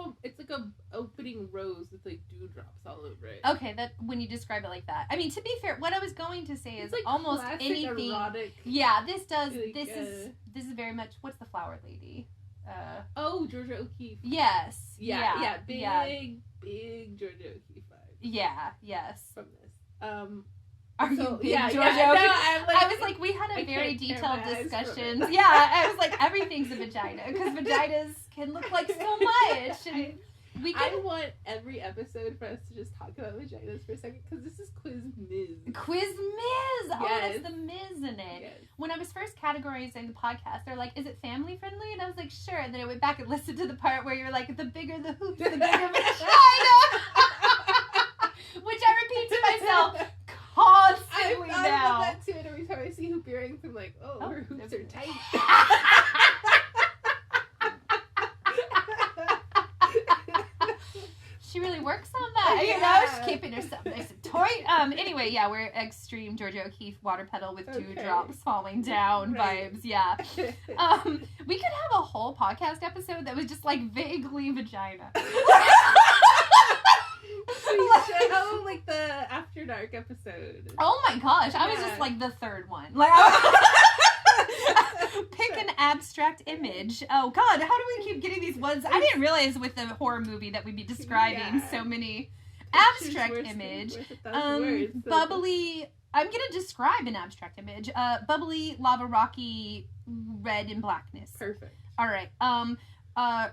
a opening rose with like dewdrops all over it. Okay, that when you describe it like that. I mean, to be fair, what I was going to say is It's like almost classic anything. erotic. Yeah, this does. Like, This is very much. What's the flower lady? Oh, Georgia O'Keeffe. Yes. Yeah. Big Georgia O'Keeffe vibe Yeah. Yes. from this. Are you So, big yeah, Georgia? yeah. No, O'Keeffe? I'm like, I was like, we had a I very can't tear detailed my eyes from discussion. it. Yeah, I was like, everything's a vagina because vaginas can look like so much, and we I can want every episode for us to just talk about vaginas for a second because this is Quiz Ms. quiz Ms. Oh, Yes. that's the Ms in it. Yes. When I was first categorizing the podcast, they're like, is it family friendly? And I was like, sure. And then I went back and listened to the part where you're like, the bigger the hoops, the bigger vagina. Which I repeat to myself constantly I've now. done that too, and every time I see hoop earrings, I'm like, oh, her hoops are tight. She really works on that. Yeah. She's keeping herself nice and tight. Anyway, yeah, we're extreme Georgia O'Keeffe water pedal with Okay. dewdrops falling down Right. vibes. Yeah. We could have a whole podcast episode that was just like vaguely vagina. We should have like the After Dark episode. Oh my gosh, I was Yeah. just like the third one. Like, pick an abstract image. Oh God, how do we keep getting these ones? I didn't realize with the horror movie that we'd be describing Yeah. so many Abstract Worth image. worth 1,000 words. So Bubbly. I'm gonna describe an abstract image. Bubbly, lava, rocky, red and blackness. perfect. All right.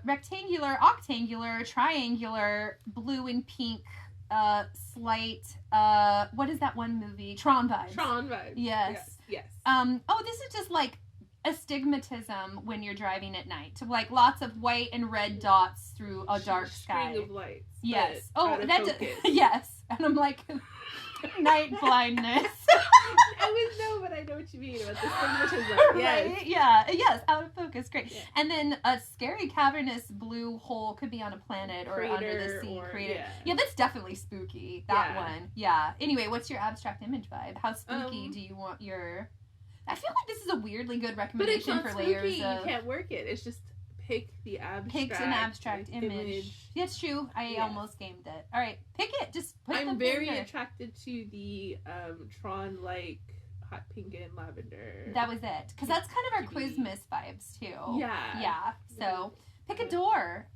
Rectangular, octangular, triangular, blue and pink. Slight. What is that one movie? Tron vibes. Tron vibes. Yes. Yes. Oh, this is just like astigmatism when you're driving at night. So like lots of white and red dots through a dark sky. String of lights. Yes. but Oh, out of that's focus. yes. And I'm like, night blindness. I would know, but I know what you mean about the stigmatism. Yes. Right? Yeah. Yes. Out of focus. Great. Yeah. And then a scary cavernous blue hole could be on a planet or under the Crater sea. or- Crater. yeah. Yeah, that's definitely spooky. That Yeah. one. Yeah. Anyway, what's your abstract image vibe? How spooky do you want your? I feel like this is a weirdly good But it's recommendation not for spooky. layers You of. can't work it. It's just pick the abstract. Picked an abstract image. That's true. I Yeah. almost gamed it. All right, pick it. Just put I'm the very finger. attracted to the Tron like hot pink and lavender. That was it, because that's kind of our To be- Quizmas vibes too. Yeah. Yeah. So pick a Yeah. door.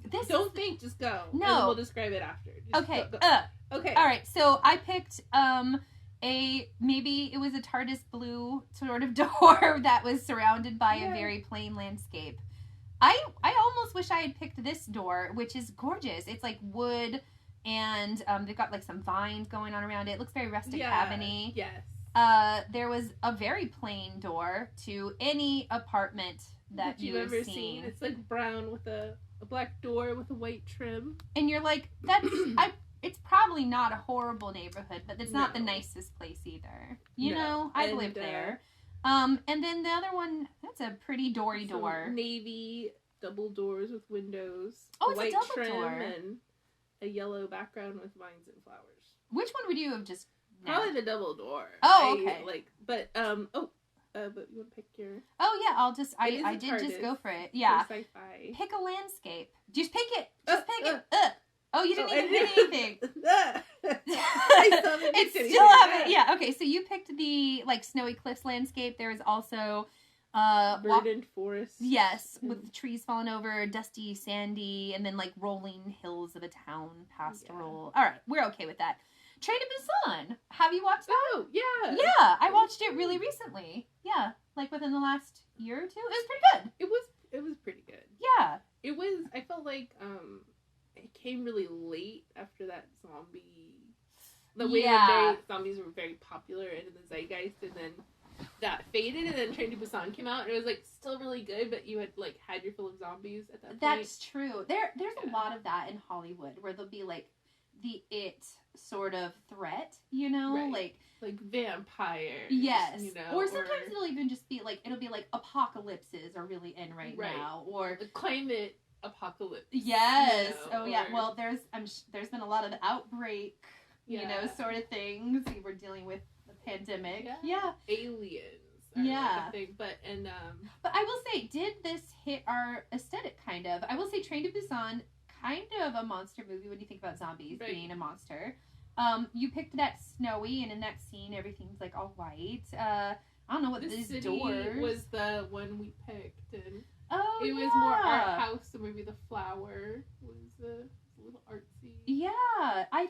This. Don't think, just go. No. And then we'll describe it after. Just Okay. go, go. Okay. All right. So I picked maybe it was a TARDIS blue sort of door that was surrounded by a Yeah. very plain landscape. I almost wish I had picked this door, which is gorgeous. It's like wood, and they've got like some vines going on around it. It looks very rustic cabiny. Yes. There was a very plain door to any apartment that you've you've ever seen. It's like brown with a black door with a white trim. And you're like, that's it's probably not a horrible neighborhood, but it's not the No. nicest place either. You No. know, I've And, lived there. And then the other one, that's a pretty doory Some door. navy double doors with windows. Oh, it's a white double trim door. and a yellow background with vines and flowers. Which one would you have just Probably the double door. Oh, okay. But you want to pick your Oh yeah, I'll just It is I a did just TARDIS go for it. Yeah. for sci-fi. Pick a landscape. Just pick it. Just pick uh. it. Oh, you didn't Oh, even I hit anything. I still haven't It's picked still anything. haven't. Yeah. Okay. So you picked the like snowy cliffs landscape. There is also Verdant forest. yes, with trees falling over, dusty, sandy, and then like rolling hills of a town pastoral. All right, we're okay with that. Train to Busan. Have you watched that? Oh yeah. Yeah, I watched it really recently. Yeah, like within the last year or two. It was pretty good. It was pretty good. Yeah. It was. I felt like it came really late after that zombie. The way Yeah. zombies were very popular and in the zeitgeist, and then that faded, and then Train to Busan came out, and it was like still really good, but you had like had your fill of zombies at that point. That's true. There's a Yeah. lot of that in Hollywood where there'll be like the it sort of threat, you know, Right. like vampires. yes, You know, or sometimes it'll even just be like it'll be like apocalypses are really in right now, or the climate apocalypse. yes, you know, oh yeah. or- Well, there's been a lot of outbreak, you know, Yeah. sort of things. We were dealing with the pandemic. Yeah. Yeah. aliens. Are Yeah. like a thing, but But I will say, did this hit our aesthetic kind of? I will say Train to Busan, kind of a monster movie when you think about zombies Right. being a monster. You picked that snowy, and in that scene, everything's like all white. I don't know what the these city doors. was the one we picked, and Oh, it was yeah. more art house, so maybe the flower was a little artsy. Yeah, I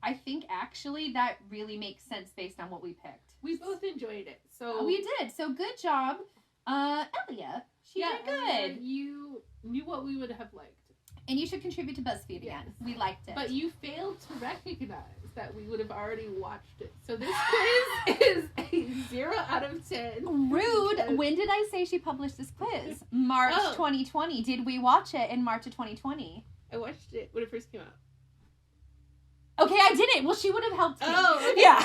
And, think actually that really makes sense based on what we picked. we both enjoyed it. So We did. So good job, Elia. She did good. You knew what we would have liked, And you should contribute to BuzzFeed again. Yes. We liked it. but you failed to recognize that we would have already watched it. So this quiz is a 0 out of 10. Rude. Because- When did I say she published this quiz? March Oh. 2020. Did we watch it in March of 2020? I watched it when it first came out. Okay, I didn't. Well, she would have helped me. Oh, okay. Yeah.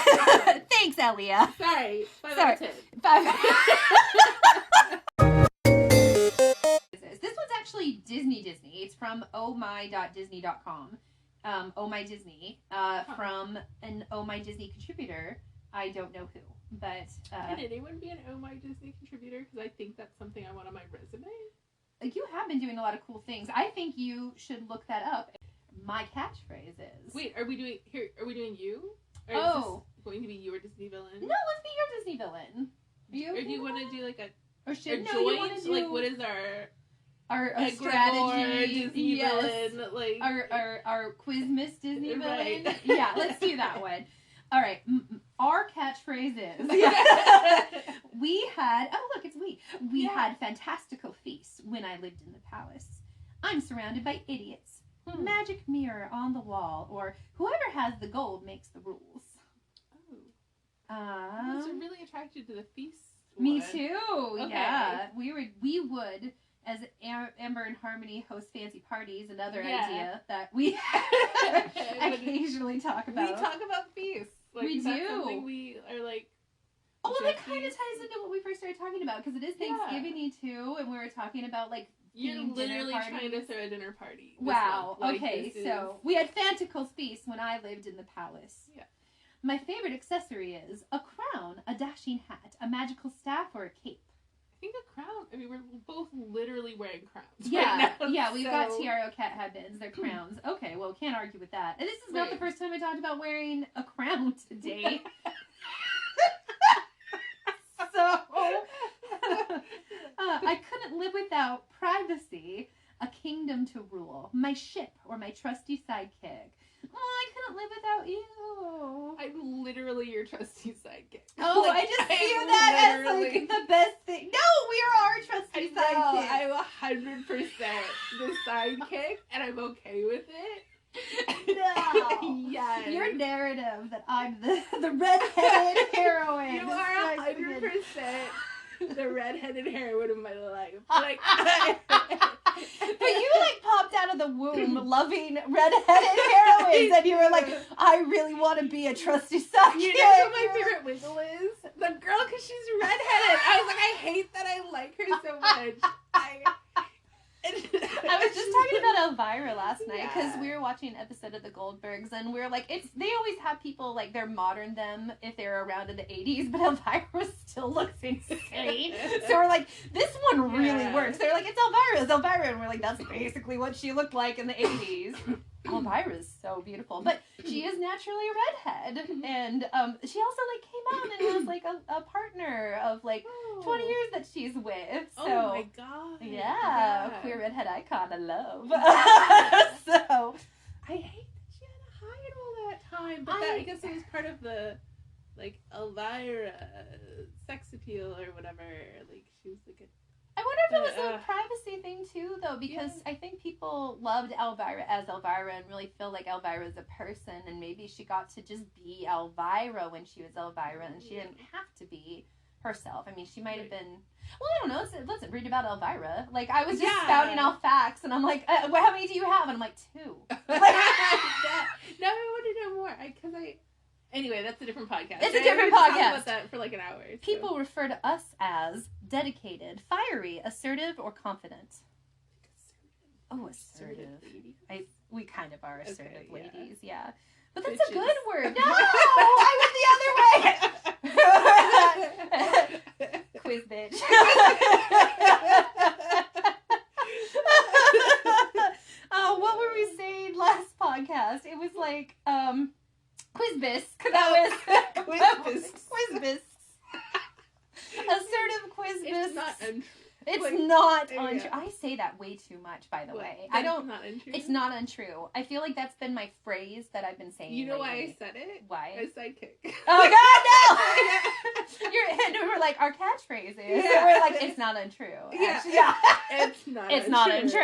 Thanks, Elia. Sorry, 5 Sorry. out of 10. This one's actually Disney. It's from ohmy.disney.com. Oh My Disney. From an Oh My Disney contributor. I don't know who, but Can anyone be an Oh My Disney contributor? Because I think that's something I want on my resume. you have been doing a lot of cool things. I think you should look that up. My catchphrase is. Wait, are we doing you? Or Oh. is this going to be your Disney villain? No, let's be your Disney villain. Are you Or okay do you with want to that? do like a Or should joint? no? You want to do Like, what is our our Ecuador, strategy, Disney yes. villain, like Our Quizmas Disney villain. Right. Yeah, let's do that one. All right, our catchphrase is we had. Oh look, it's we. We had fantastical feasts when I lived in the palace. I'm surrounded by idiots. Magic mirror on the wall, or whoever has the gold makes the rules. I was really attracted to the feast. Me one. too. Okay. Yeah, we would as Amber and Harmony host fancy parties. Another idea that we occasionally talk about. We talk about feasts. Like, We that's do. Something we are like. Oh, well, that just kind of feast. ties into what we first started talking about because it is Thanksgiving too, and we were talking about like. You're themed literally dinner trying to parties. throw a dinner party. Wow. Like, Okay, this so we had fantastical feasts when I lived in the palace. Yeah. My favorite accessory is a crown, a dashing hat, a magical staff, or a cape. I think a crown. I mean, we're both literally wearing crowns. Yeah, right now, yeah, we've got so- tiara cat headbands. They're crowns. Okay, well, can't argue with that. And this is not the Right. first time I talked about wearing a crown today. So, I couldn't live without privacy, a kingdom to rule, my ship, or my trusty sidekick. Oh, I couldn't live without you. I'm literally your trusty sidekick. Oh, Like, I just I'm view that as literally- like the best thing. No, we are our I trusty know, sidekick. I'm 100% the sidekick, and I'm okay with it. No. Yes. Your narrative that I'm the redheaded heroine. You is are so good. 100% the redheaded heroine of my life. Like, But you like popped out of the womb loving redheaded heroines, and you were like, I really want to be a trusty sidekick. you know who my favorite wiggle is? The girl, because she's redheaded. I was like, I hate that I like her so much. I was just talking about Elvira last night because Yeah. we were watching an episode of The Goldbergs, and we were like, they always have people like they're modern them if they're around in the 80s, but Elvira still looks insane. So we're like, this one really Yeah. works. They're like, it's Elvira, and we're like, that's basically what she looked like in the 80s. Elvira's so beautiful, but she is naturally a redhead, and she also like came out and has like a partner of like 20 years that she's with. So Oh my god. yeah, queer redhead icon, I love. So I hate that she had to hide all that time, but I guess it was part of the like Elvira sex appeal or whatever. Like she was like I wonder if it was a privacy thing too, though, because I think people loved Elvira as Elvira and really feel like Elvira is a person, and maybe she got to just be Elvira when she was Elvira, and she didn't have to be herself. I mean, she might have been. Well, I don't know. Let's read about Elvira. Like, I was just spouting off facts, and I'm like, well, how many do you have? And I'm like, 2. Now I want to know more. Anyway, that's a different podcast. It's a different Talk podcast. about that for like an hour. So. People refer to us as dedicated, fiery, assertive, or confident. Oh, assertive. We kind of are assertive ladies, yeah. But that's a good word. No, I went the other way. Quiz bitch. Oh, what were we saying last podcast? It was like quiz bisque. That was quiz bisque. Assertive quiz bisque. It's not untrue. It's Like, not yeah. untrue. I say that way too much, by the way. That's I don't. Not untrue. It's not untrue. I feel like that's been my phrase that I've been saying. You know why I lately. said it? Why? A sidekick. Oh God, no! And we're like our catchphrase is. Yeah. We're like it's not untrue. Yeah. Actually, yeah. It's not. It's not untrue.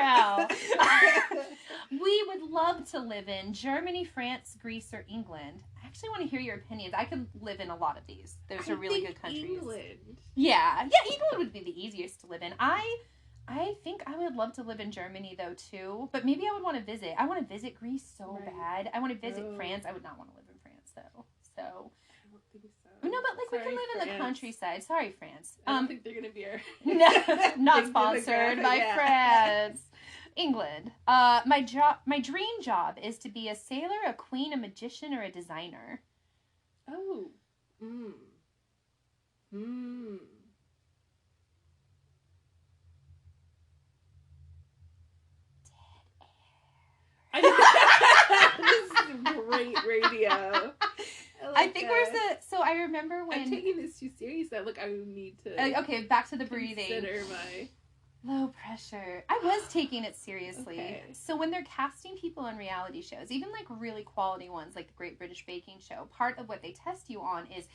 We would love to live in Germany, France, Greece, or England. I actually want to hear your opinions. I could live in a lot of these. Those are really good countries. England. Yeah, England would be the easiest to live in. I think I would love to live in Germany though too, but maybe I would want to visit. I want to visit Greece so bad. I want to visit France. I would not want to live in France though. So I don't think so. no, but like we can live in the countryside. Sorry, France. I don't think they're gonna be our. No, not Big sponsored by demographic, France. England. My dream job is to be a sailor, a queen, a magician, or a designer. Oh. This is great radio. I think so I remember when I'm taking this too serious. That I need to. okay, back to the breathing. Consider my. Low pressure. I was taking it seriously. Okay. So when they're casting people on reality shows, even like really quality ones like the Great British Baking Show, part of what they test you on is,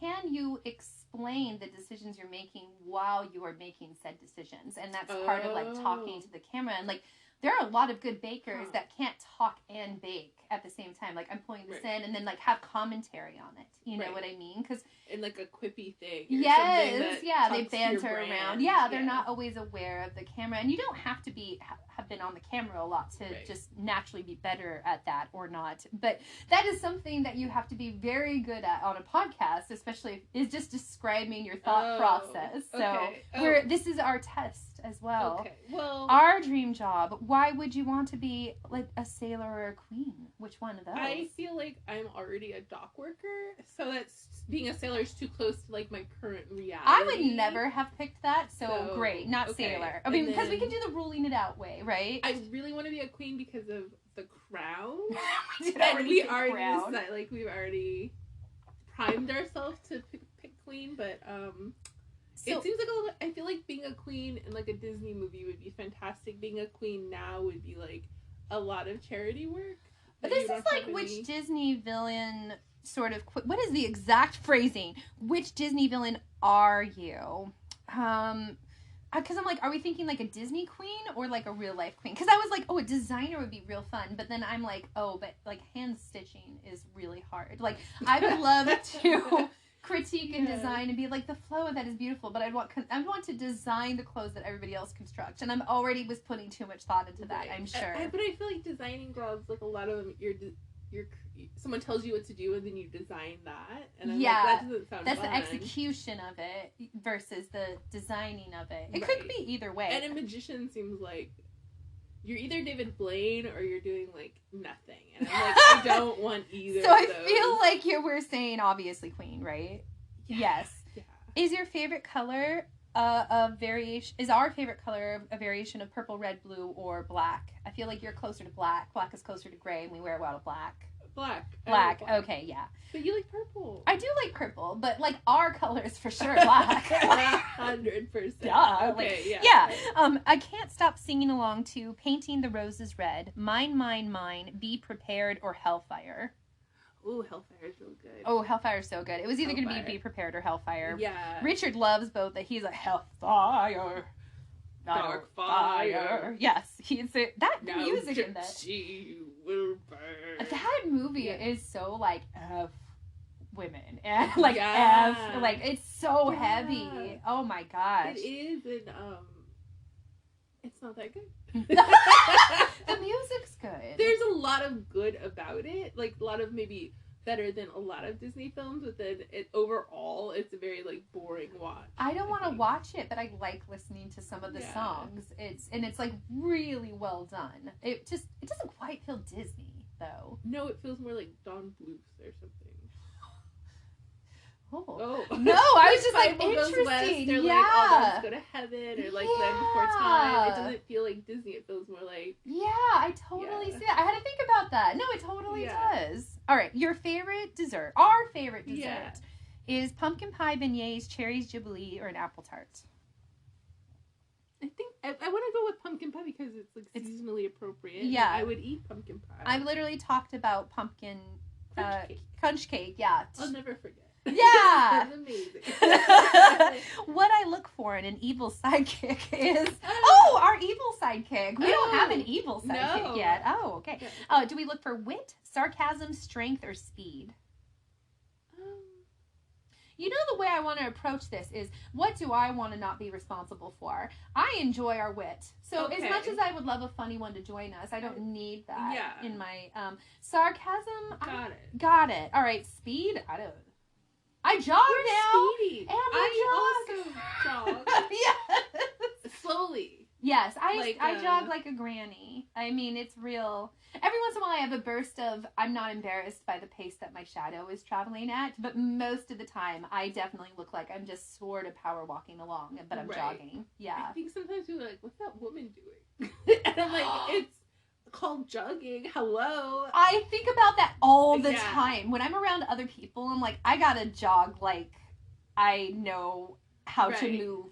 can you explain the decisions you're making while you are making said decisions? And that's part of like talking to the camera. And like, there are a lot of good bakers that can't talk and bake at the same time. Like, I'm pulling this in and then like have commentary on it. You know what I mean? Because in like a quippy thing. Yes, yeah, they banter around. Yeah, they're not always aware of the camera, and you don't have to be have been on the camera a lot to just naturally be better at that or not. But that is something that you have to be very good at on a podcast, especially is just describing your thought process. So this is our test as well. Okay. Well, our dream job. Why would you want to be like a sailor or a queen? Which one of those? I feel like I'm already a dock worker, so that's being a sailor is too close to like my current reality. I would never have picked that, so great, not sailor. I mean, because we can do the ruling it out way, right? I really want to be a queen because of the crown. We've already primed ourselves to pick queen, but it seems like I feel like being a queen in like a Disney movie would be fantastic. Being a queen now would be like a lot of charity work. But this is like which Disney villain sort of what is the exact phrasing? Which Disney villain are you? Because I'm like, are we thinking like a Disney queen or like a real life queen? Because I was like, oh, a designer would be real fun. But then I'm like, oh, but like hand stitching is really hard. Like I would love to critique and design and be like, the flow of that is beautiful, but I want to design the clothes that everybody else constructs, and I'm already was putting too much thought into that. I'm sure. But I feel like designing gloves, like a lot of them, you're someone tells you what to do and then you design that, and I'm like, that doesn't sound that's fun. The execution of it versus the designing of it. It could be either way. And a magician seems like you're either David Blaine or you're doing like nothing, and I'm like, I don't want either. So I feel like we're saying obviously queen, right? Yeah. Yes. Yeah. Is your favorite color a variation? Is our favorite color a variation of purple, red, blue, or black? I feel like you're closer to black. Black is closer to gray, and we wear a lot of black. Black. Okay, yeah. But you like purple. I do like purple, but like our color is for sure black. 100%. Yeah. Okay, yeah. I can't stop singing along to Painting the Roses Red, Mine, Mine, Mine, Be Prepared, or Hellfire. Ooh, Hellfire is real good. Oh, Hellfire's so good. It was either going to be Prepared or Hellfire. Yeah. Richard loves both. That he's like, Hellfire. Dark fire. Yes, he's that music in that. She will burn. That movie is so like F women and like F like it's so heavy. Oh my gosh. It is, and it's not that good. The music's good. There's a lot of good about it, like a lot of maybe better than a lot of Disney films, but then overall it's a very like boring watch. I don't want to watch it, but I like listening to some of the songs. It's like really well done. It doesn't quite feel Disney though. No, it feels more like Don Bluth or something. Oh. No, I was just like interesting. They're like, all dogs go to heaven, or like Land Before Time. It doesn't feel like Disney. It feels more like I totally see that. I had to think about that. No, it totally does. All right, your favorite dessert. Our favorite dessert is pumpkin pie, beignets, cherries, jubilee, or an apple tart. I think I want to go with pumpkin pie because it's like seasonally appropriate. Yeah, I would eat pumpkin pie. I've literally talked about pumpkin crunch cake. Yeah, I'll never forget. Yeah. That's amazing. What I look for in an evil sidekick is our evil sidekick. We don't have an evil sidekick yet. Oh, okay. Do we look for wit, sarcasm, strength, or speed? You know, the way I want to approach this is, what do I want to not be responsible for? I enjoy our wit. So as much as I would love a funny one to join us, I don't need that in my sarcasm. Got it. All right, speed. I jog now. Speedy. And I also jog. Yes. Slowly. Yes, I jog like a granny. I mean, it's real. Every once in a while I have a burst of, I'm not embarrassed by the pace that my shadow is traveling at, but most of the time I definitely look like I'm just sort of power walking along, but I'm jogging. Yeah. I think sometimes people are like, what's that woman doing? And I'm like, it's called jogging. Hello. I think about that all the time. When I'm around other people, I'm like, I gotta jog like I know how to move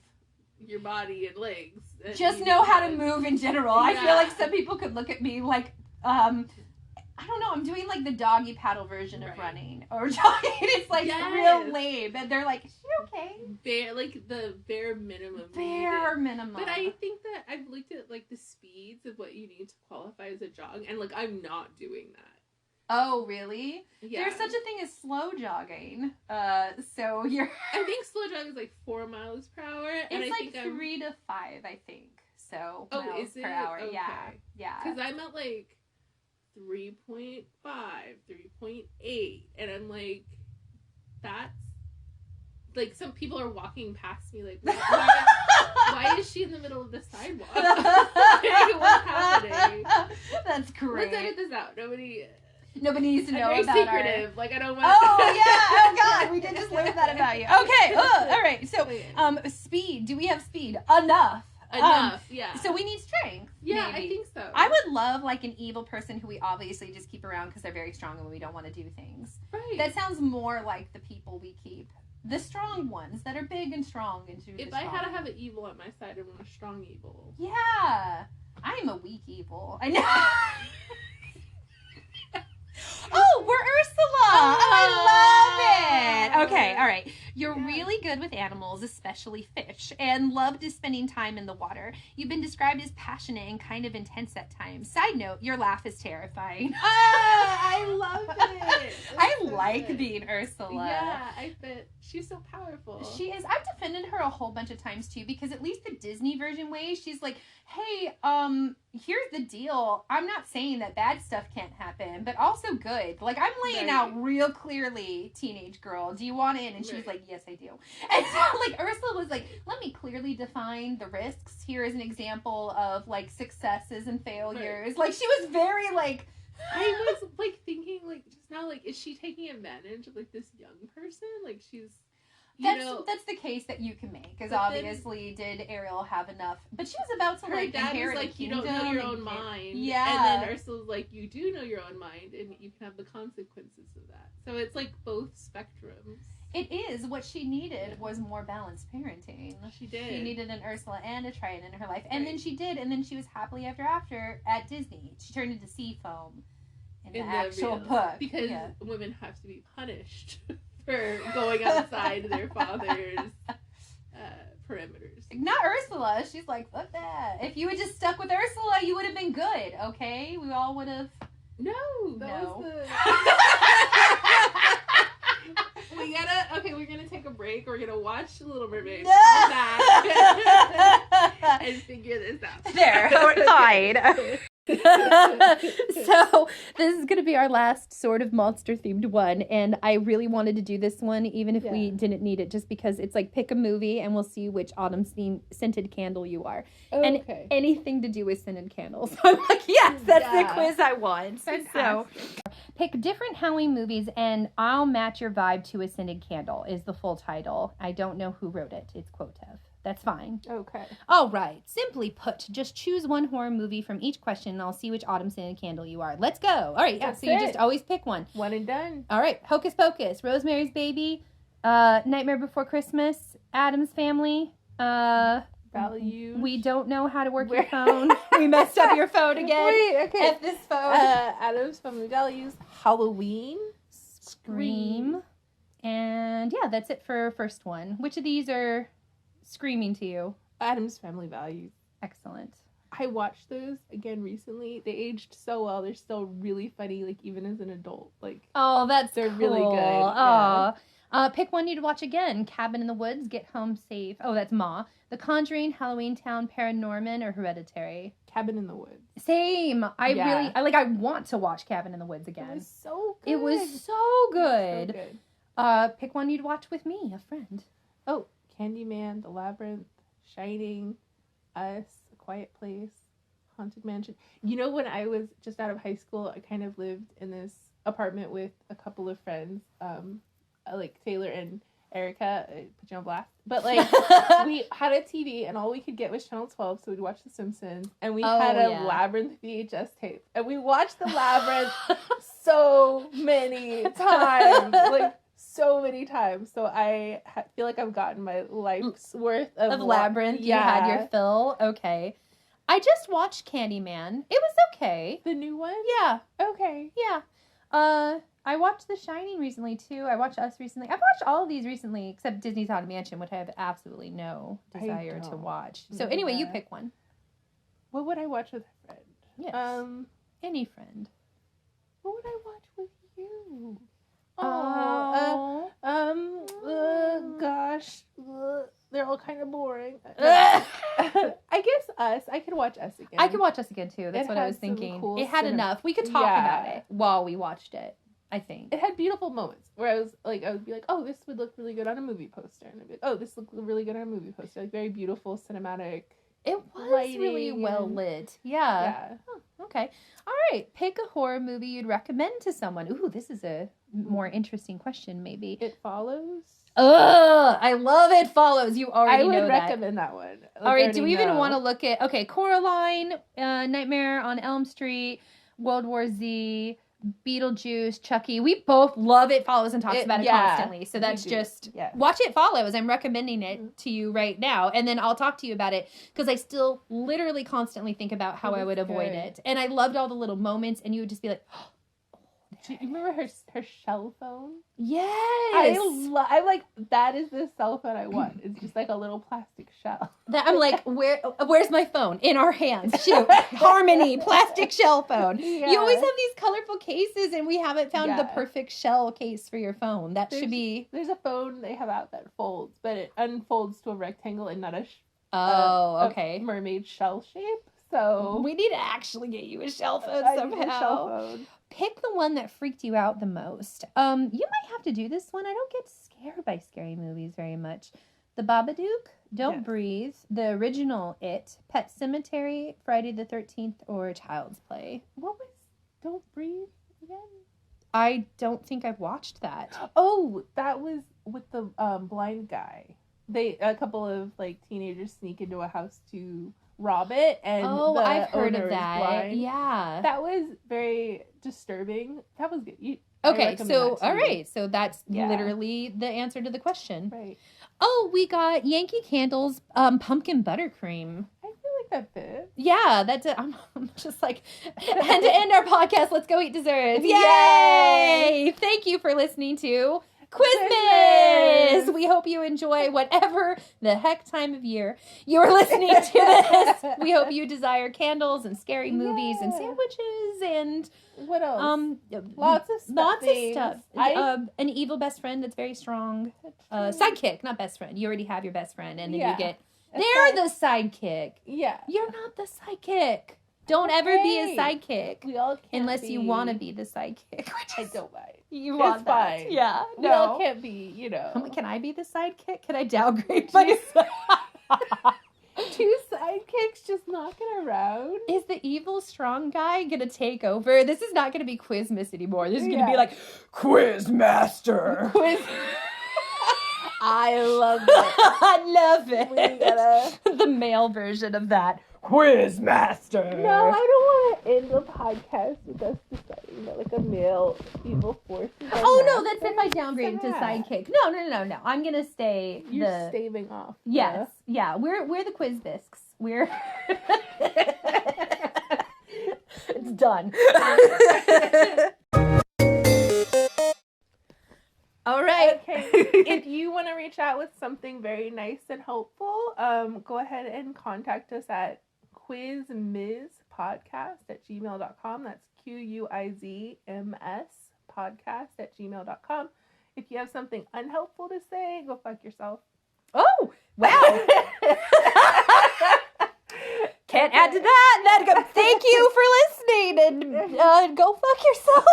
your body and legs. Just know how to move in general. I feel like some people could look at me like, I don't know, I'm doing like the doggy paddle version of running or jogging. It's like real lame. And they're like, is she okay? Like the bare minimum. Bare minimum. But I think that I've looked at like the speeds of what you need to qualify as a jog, and like I'm not doing that. Oh, really? Yeah. There's such a thing as slow jogging. So you're... I think slow jog is like 4 miles per hour. And it's I like think 3 to 5, I think. So miles per hour. Okay. Yeah. Because I'm at like 3.5, 3.8. And I'm like, that's... Like, some people are walking past me like, why is she in the middle of the sidewalk? What's happening? That's great. Let's edit this out. Nobody needs to know very about secretive. Like, I don't want. Oh yeah. Oh god. We did just learn that about you. Okay. All right. So, speed. Do we have speed? Enough. Yeah. So we need strength. Yeah, maybe. I think so. I would love like an evil person who we obviously just keep around because they're very strong and we don't want to do things. Right. That sounds more like the people we keep. The strong ones that are big and strong and do. If I had to have an evil at my side, I want a strong evil. Yeah, I am a weak evil. I know. Oh, we're Ursula! I love it! Okay, all right. You're really good with animals, especially fish, and love to spending time in the water. You've been described as passionate and kind of intense at times. Side note, your laugh is terrifying. I love it! I like being Ursula. Yeah, I bet. She's so powerful. She is. I've defended her a whole bunch of times, too, because at least the Disney version way, she's like, hey, here's the deal. I'm not saying that bad stuff can't happen, but also good. Like, I'm laying out real clearly, teenage girl, do you want in? And she was like, yes, I do. And so, like, Ursula was like, let me clearly define the risks. Here is an example of, like, successes and failures. Right. Like, she was very, like... I was, like, thinking, like, just now, like, is she taking advantage of, like, this young person? Like, she's... That's the case that you can make, because obviously did Ariel have enough, but she was about to like inherit like, the you don't know your own kingdom. mind, yeah, and then Ursula's like, you do know your own mind, and you can have the consequences of that. So it's like both spectrums. It is. What she needed was more balanced parenting. She did. She needed an Ursula and a Triton in her life, and then she did, and then she was happily ever after at Disney. She turned into sea foam in the actual book because women have to be punished for going outside their father's perimeters. Not Ursula. She's like, fuck that. If you had just stuck with Ursula, you would have been good, okay? We all would have... No. Was the... we're gonna take a break. We're gonna watch Little Mermaid. No! And figure this out. There, we're fine. So this is going to be our last sort of monster themed one, and I really wanted to do this one even if we didn't need it, just because it's like pick a movie and we'll see which autumn scented candle you are. And anything to do with scented candles. I'm like, yes, that's the quiz I want. So pick different Halloween movies and I'll match your vibe to a scented candle is the full title. I don't know who wrote it. It's Quotev. That's fine. Okay. All right. Simply put, just choose one horror movie from each question, and I'll see which autumn scented candle you are. Let's go. All right. Yeah. So you just always pick one. One and done. All right. Hocus Pocus, Rosemary's Baby, Nightmare Before Christmas, Addams Family. Values. We don't know how to work your phone. We messed up your phone again. Wait, okay. F this phone. Addams Family Values, Halloween, Scream, and yeah, that's it for first one. Which of these are screaming to you? Addams Family Values. Excellent. I watched those again recently. They aged so well. They're still really funny, like even as an adult. Like, oh, they're cool. Really good. Yeah. Pick one you'd watch again. Cabin in the Woods, Get Home Safe. Oh, that's Ma. The Conjuring, Halloween Town, Paranorman, or Hereditary? Cabin in the Woods. Same. I want to watch Cabin in the Woods again. It was so good. It was so good. So good. Pick one you'd watch with me, a friend. Oh, Candyman, The Labyrinth, Shining, Us, A Quiet Place, Haunted Mansion. You know, when I was just out of high school, I kind of lived in this apartment with a couple of friends, like Taylor and Erica. Put you on blast. But like, we had a TV and all we could get was Channel 12, so we'd watch The Simpsons. And we had a Labyrinth VHS tape. And we watched The Labyrinth so many times. Like, so many times. So I feel like I've gotten my life's worth of Labyrinth. Yeah. You had your fill. Okay. I just watched Candyman. It was okay. The new one? Yeah. Okay. Yeah. I watched The Shining recently too. I watched Us recently. I've watched all of these recently except Disney's Haunted Mansion, which I have absolutely no desire to watch. So anyway, you pick one. What would I watch with a friend? Yes. Any friend. What would I watch with you? Gosh. They're all kind of boring. I guess Us. I could watch Us again. I could watch Us again too. That's what I was thinking. It had enough. We could talk about it while we watched it. I think it had beautiful moments where I would be like, oh, this would look really good on a movie poster, and I'd be like, oh, this looked really good on a movie poster. Like very beautiful cinematic. It was really well lit. Yeah. Oh, okay. All right. Pick a horror movie you'd recommend to someone. Ooh, this is a more interesting question, maybe. It Follows. Ugh, I love It Follows. You already know that. I would recommend that one. All right. Do we even want to look at, Coraline, Nightmare on Elm Street, World War Z, Beetlejuice, Chucky. We both love It Follows and talks about it constantly. So that's just watch It Follows. I'm recommending it to you right now. And then I'll talk to you about it because I still literally constantly think about how I would avoid it. And I loved all the little moments and you would just be like, oh, do you remember her shell phone? Yes. I'm like, that is the cell phone I want. It's just like a little plastic shell. That I'm like, where's my phone? In our hands. Shoot. Harmony, plastic shell phone. Yeah. You always have these colorful cases and we haven't found the perfect shell case for your phone. Should be. There's a phone they have out that folds, but it unfolds to a rectangle and not okay. mermaid shell shape. So we need to actually get you a shell phone somehow. Need a shell phone. Pick the one that freaked you out the most. You might have to do this one. I don't get scared by scary movies very much. The Babadook, Don't Breathe, the original It, Pet Sematary, Friday the 13th, or Child's Play. What was Don't Breathe again? I don't think I've watched that. Oh, that was with the blind guy. A couple of teenagers sneak into a house to rob it, and I've heard of that. Blind. Yeah, that was very disturbing. That was good. Okay, so all right, so that's literally the answer to the question. Right. Oh, we got Yankee Candle's pumpkin buttercream. I feel like that fits. Yeah, that's it. I'm just like, and to end our podcast, let's go eat desserts. Yay! Yay! Thank you for listening to Quizmas! We hope you enjoy whatever the heck time of year you're listening to this. We hope you desire candles and scary movies and sandwiches and what else? Lots of stuff. An evil best friend that's very strong. Sidekick, not best friend. You already have your best friend, and then you get they're the sidekick. Yeah, you're not the sidekick. Don't ever be a sidekick. We all can't unless you want to be the sidekick. I don't mind. You want it's that. Fine. Yeah. We all can't be, Can I be the sidekick? Can I downgrade myself? Two sidekicks just knocking around. Is the evil strong guy gonna take over? This is not gonna be Quizmas anymore. This is gonna be like Quizmaster. I love it. I love it. The male version of that. Quizmaster. No, I don't want to end the podcast with us deciding that a male evil force is no, that's if I downgrade to sidekick. No. I'm gonna stay. You're staving off. Yes. Yeah. We're the Quiz Bisques. We're it's done. All right. Okay. If you want to reach out with something very nice and hopeful, go ahead and contact us at quizmizpodcast@gmail.com. That's QUIZMS podcast@gmail.com. If you have something unhelpful to say, go fuck yourself. Oh, wow. Can't add to that. Thank you for listening and go fuck yourself.